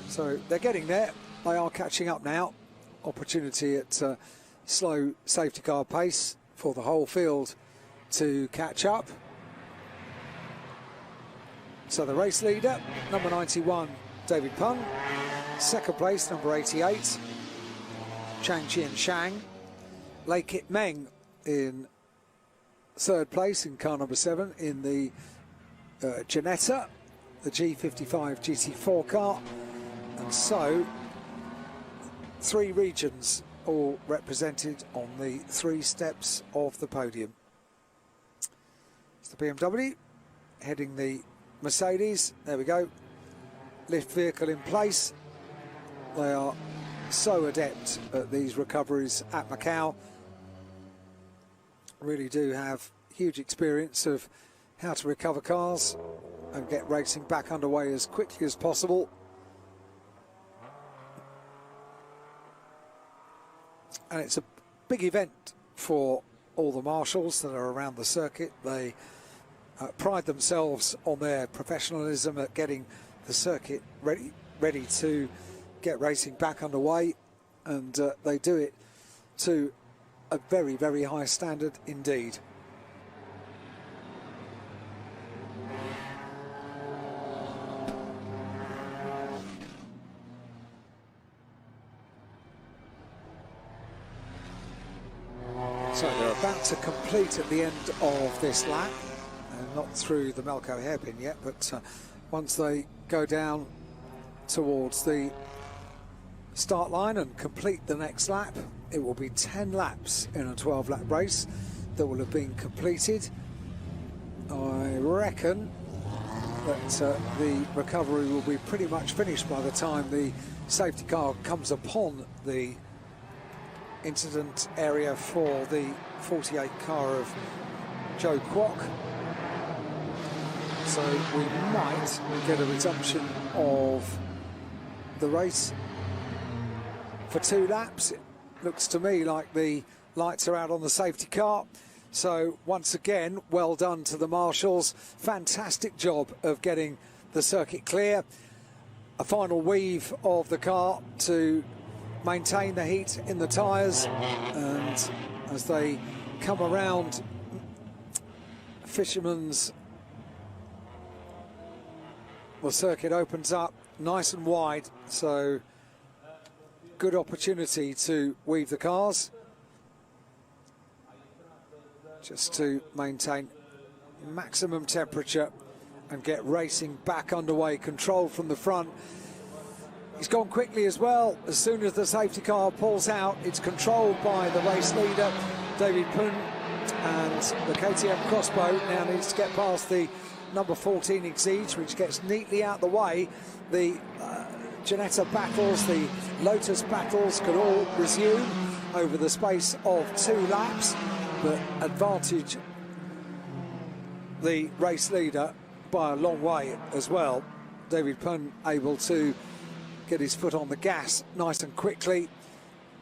So they're getting there. They are catching up now. Opportunity at slow safety car pace for the whole field to catch up. So the race leader, number 91, David Peng. Second place, number 88, Chang Chien Shang. Lei Kit Meng in third place in car number 7 in the Ginetta, the G55 GT4 car. And so 3 regions all represented on the 3 steps of the podium. It's the BMW heading the Mercedes. There we go. Lift vehicle in place. They are so adept at these recoveries at Macau. Really do have huge experience of how to recover cars and get racing back underway as quickly as possible. And it's a big event for all the marshals that are around the circuit. They pride themselves on their professionalism at getting the circuit ready to get racing back underway, and they do it to a very, very high standard indeed. So they're about to complete at the end of this lap, and not through the Macau hairpin yet, but once they go down towards the start line and complete the next lap. It will be 10 laps in a 12-lap race that will have been completed. I reckon that the recovery will be pretty much finished by the time the safety car comes upon the incident area for the 48 car of Joe Kwok. So we might get a resumption of the race for 2 laps. It looks to me like the lights are out on the safety car. So once again, well done to the marshals. Fantastic job of getting the circuit clear. A final weave of the car to maintain the heat in the tyres, and as they come around Fisherman's, the circuit opens up nice and wide, so good opportunity to weave the cars just to maintain maximum temperature and get racing back underway, controlled from the front. He's gone quickly as well. As soon as the safety car pulls out, it's controlled by the race leader, David Pun, and the KTM Crossbow now needs to get past the number 14 Exige, which gets neatly out the way. The Ginetta battles, the Lotus battles could all resume over the space of 2 laps, but advantage the race leader by a long way as well. David Pun able to get his foot on the gas nice and quickly,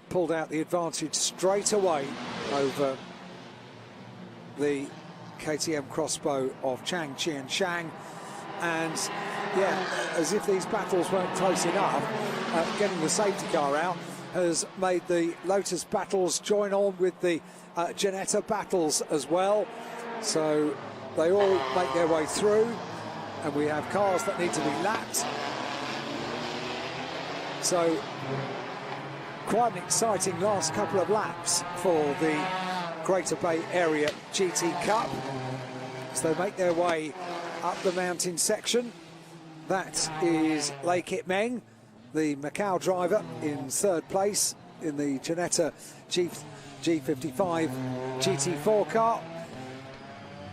pulled out the advantage straight away over the KTM Crossbow of Chang Chien Shang. And yeah, as if these battles weren't close enough, getting the safety car out has made the Lotus battles join on with the Ginetta battles as well. So they all make their way through, and we have cars that need to be lapped. So quite an exciting last couple of laps for the Greater Bay Area GT Cup as they make their way up the mountain section. That is Lei Kit Meng, the Macau driver, in 3rd place in the Ginetta G55 GT4 car.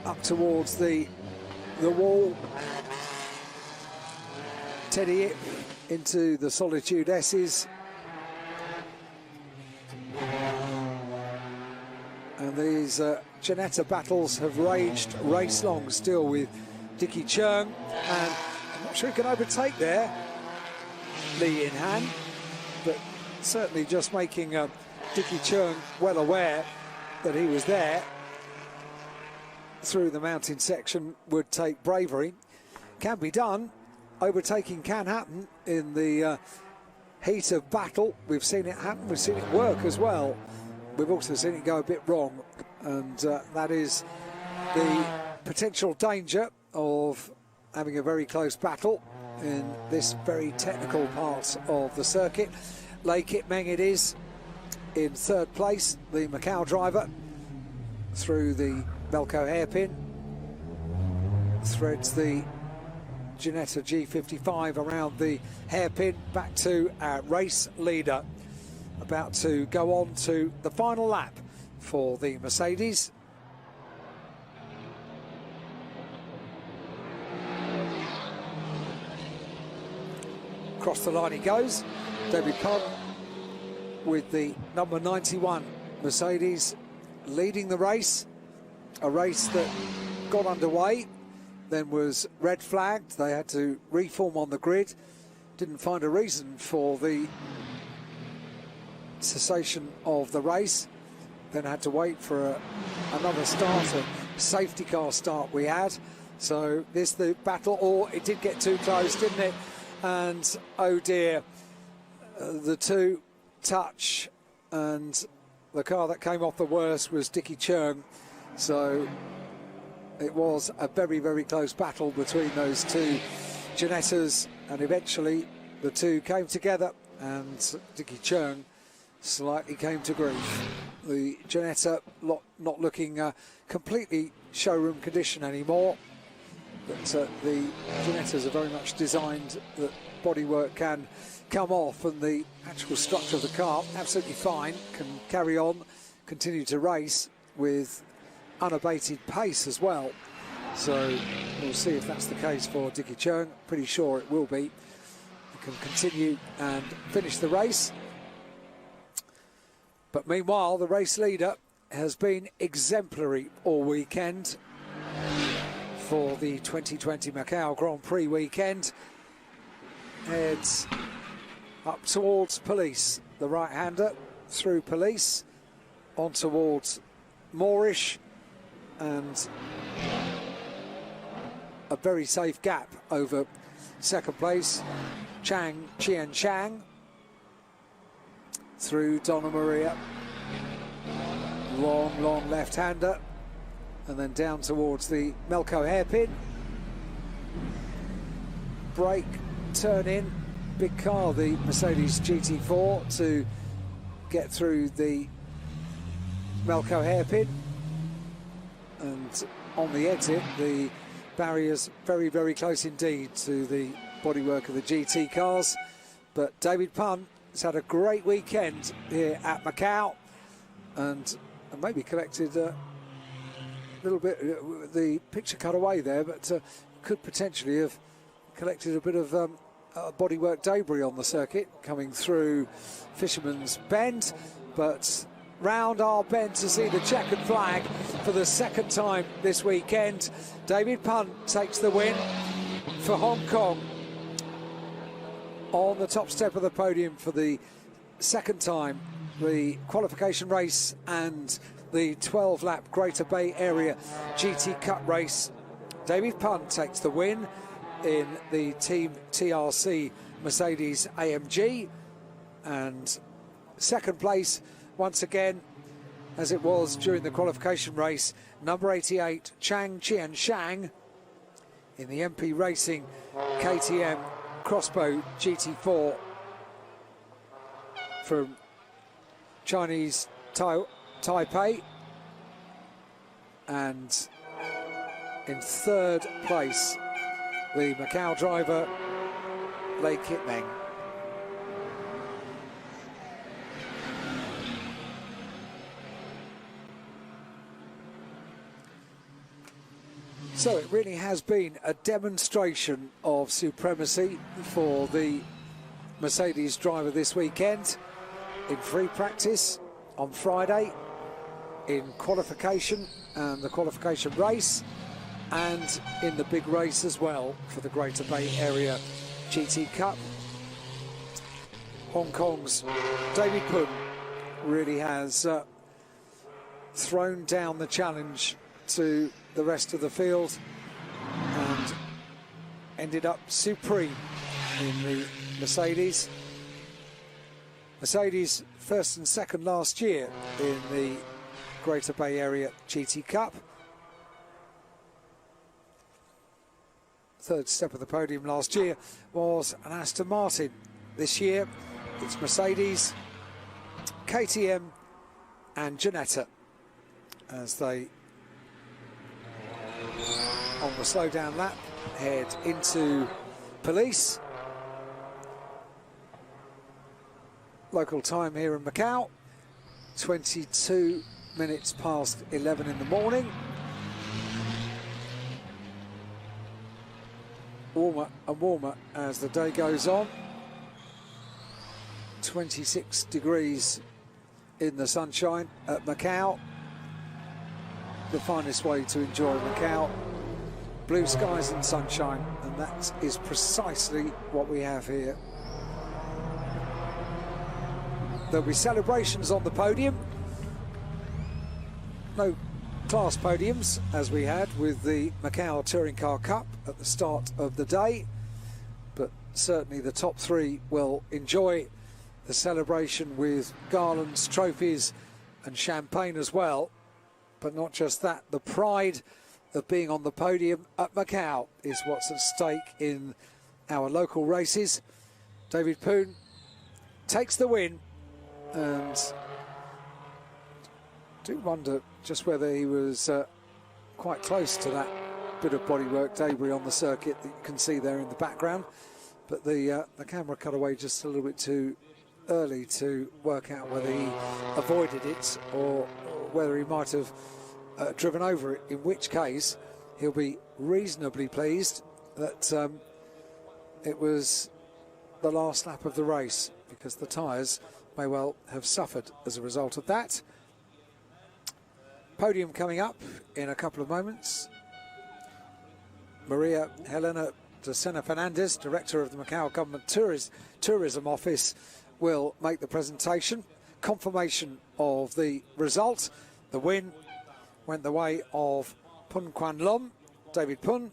Up towards the wall, Teddy Ip into the Solitude S's. And these Ginetta battles have raged race long still, with Dickie Chung, and I'm not sure he can overtake there, Lee in hand, but certainly just making Dickie Chung well aware that he was there through the mountain section would take bravery. Can be done. Overtaking can happen in the heat of battle. We've seen it happen, we've seen it work as well. We've also seen it go a bit wrong, and that is the potential danger of having a very close battle in this very technical part of the circuit. Lei Kit Meng it is in 3rd place, the Macau driver, through the Velco hairpin, threads the Ginetta G55 around the hairpin, back to our race leader, about to go on to the final lap for the Mercedes. Across the line he goes, David Pun with the number 91 Mercedes leading the race, a race that got underway, then was red flagged. They had to reform on the grid, didn't find a reason for the cessation of the race, then had to wait for another start, a safety car start we had. So this the battle, or it did get too close, didn't it? And oh dear, the 2 touch, and the car that came off the worst was Dickie Chung. So it was a very, very close battle between those 2 Ginettas, and eventually the 2 came together, and Dickie Chung slightly came to grief. The Ginetta not looking completely showroom condition anymore. But the Ginettas are very much designed that bodywork can come off, and the actual structure of the car absolutely fine, can carry on, continue to race with unabated pace as well. So we'll see if that's the case for Dicky Cheung. Pretty sure it will be. He can continue and finish the race. But meanwhile, the race leader has been exemplary all weekend for the 2020 Macau Grand Prix weekend. Heads up towards Police, the right-hander, through Police, on towards Moorish, and a very safe gap over second place, Chien Chang, through Donna Maria. Long left-hander, and then down towards the Melco hairpin. Brake, turn in, big car, the Mercedes GT4, to get through the Melco hairpin. And on the exit, the barriers very close indeed to the bodywork of the GT cars. But David Punn has had a great weekend here at Macau, and maybe collected a little bit, the picture cut away there, but could potentially have collected a bit of bodywork debris on the circuit coming through Fisherman's Bend. But round our bend to see the checkered flag for the second time this weekend. David Punn takes the win for Hong Kong on the top step of the podium for the second time. The qualification race and the 12-lap Greater Bay Area GT Cup race. David Punn takes the win in the Team TRC Mercedes AMG, and second place once again, as it was during the qualification race, number 88 Chang Chien Shang in the MP Racing KTM Crossbow GT4 from Chinese Taipei, and in third place the Macau driver Lei Kitmeng. So it really has been a demonstration of supremacy for the Mercedes driver this weekend, in free practice on Friday, in qualification and the qualification race, and in the big race as well for the Greater Bay Area GT Cup. Hong Kong's David Punn really has thrown down the challenge to the rest of the field and ended up supreme in the Mercedes. Mercedes first and second last year in the Greater Bay Area GT Cup. Third step of the podium last year was an Aston Martin. This year it's Mercedes, KTM and Ginetta as they, on the slow down lap, head into Police. Local time here in Macau, 22 minutes past 11 in the morning. Warmer and warmer as the day goes on. 26 degrees in the sunshine at Macau. The finest way to enjoy Macau. Blue skies and sunshine, and that is precisely what we have here. There'll be celebrations on the podium. No class podiums as we had with the Macau Touring Car Cup at the start of the day, but certainly the top three will enjoy the celebration with garlands, trophies and champagne as well. But not just that, the pride of being on the podium at Macau is what's at stake in our local races. David Punn takes the win, and I do wonder just whether he was quite close to that bit of bodywork debris on the circuit that you can see there in the background, but the camera cut away just a little bit too early to work out whether he avoided it or whether he might have driven over it, in which case he'll be reasonably pleased that it was the last lap of the race, because the tyres may well have suffered as a result of that. Podium coming up in a couple of moments. Maria Helena de Sena Fernandez, Director of the Macau Government Tourism Office, will make the presentation. Confirmation of the result. The win went the way of Pun Quan Lom, David Pun,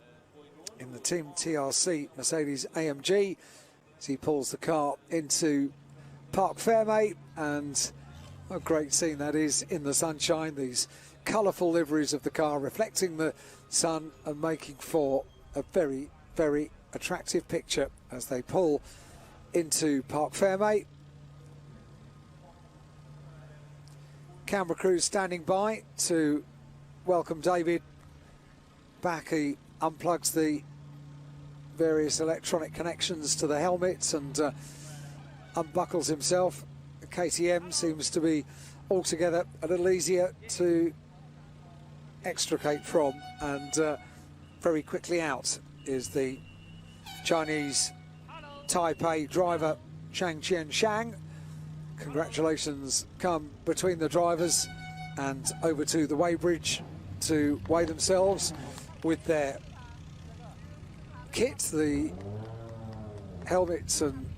in the Team TRC Mercedes AMG, as he pulls the car into Parc Fermé, and a great scene that is in the sunshine. These colourful liveries of the car reflecting the sun and making for a very, very attractive picture as they pull into Parc Fermé. Camera crew standing by to welcome David back. He unplugs the various electronic connections to the helmets and unbuckles himself. The KTM seems to be altogether a little easier to extricate from, and very quickly out is the Chinese Taipei driver Chang Qian-Shang. Congratulations come between the drivers and over to the weighbridge to weigh themselves with their kit, the helmets and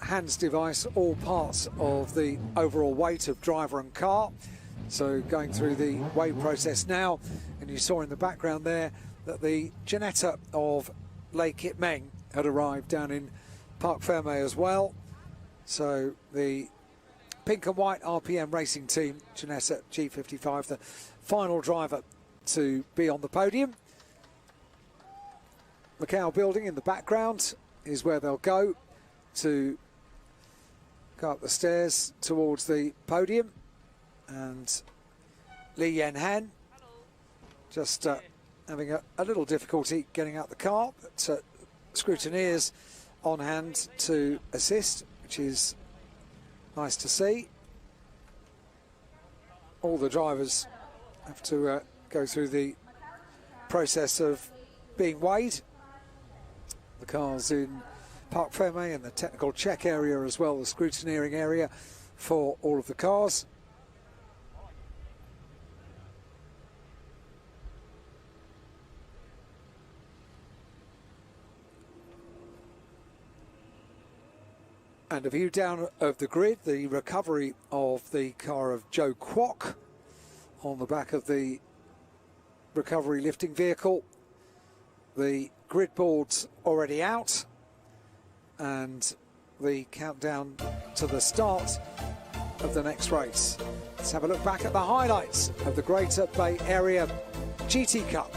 hands device, all parts of the overall weight of driver and car. So going through the weigh process now, and you saw in the background there that the Ginetta of Lei Kit Meng had arrived down in Parc Fermé as well. So the pink and white RPM racing team, Ginetta G55, the final driver to be on the podium. Macau building in the background is where they'll go to go up the stairs towards the podium, and Li Yanhan just having a little difficulty getting out the car, but scrutineers on hand to assist, which is nice to see. All the drivers have to go through the process of being weighed. The cars in Parc Fermé and the technical check area as well, the scrutineering area for all of the cars. And a view down of the grid, the recovery of the car of Joe Kwok on the back of the recovery lifting vehicle. The grid board's already out, and the countdown to the start of the next race. Let's have a look back at the highlights of the Greater Bay Area GT Cup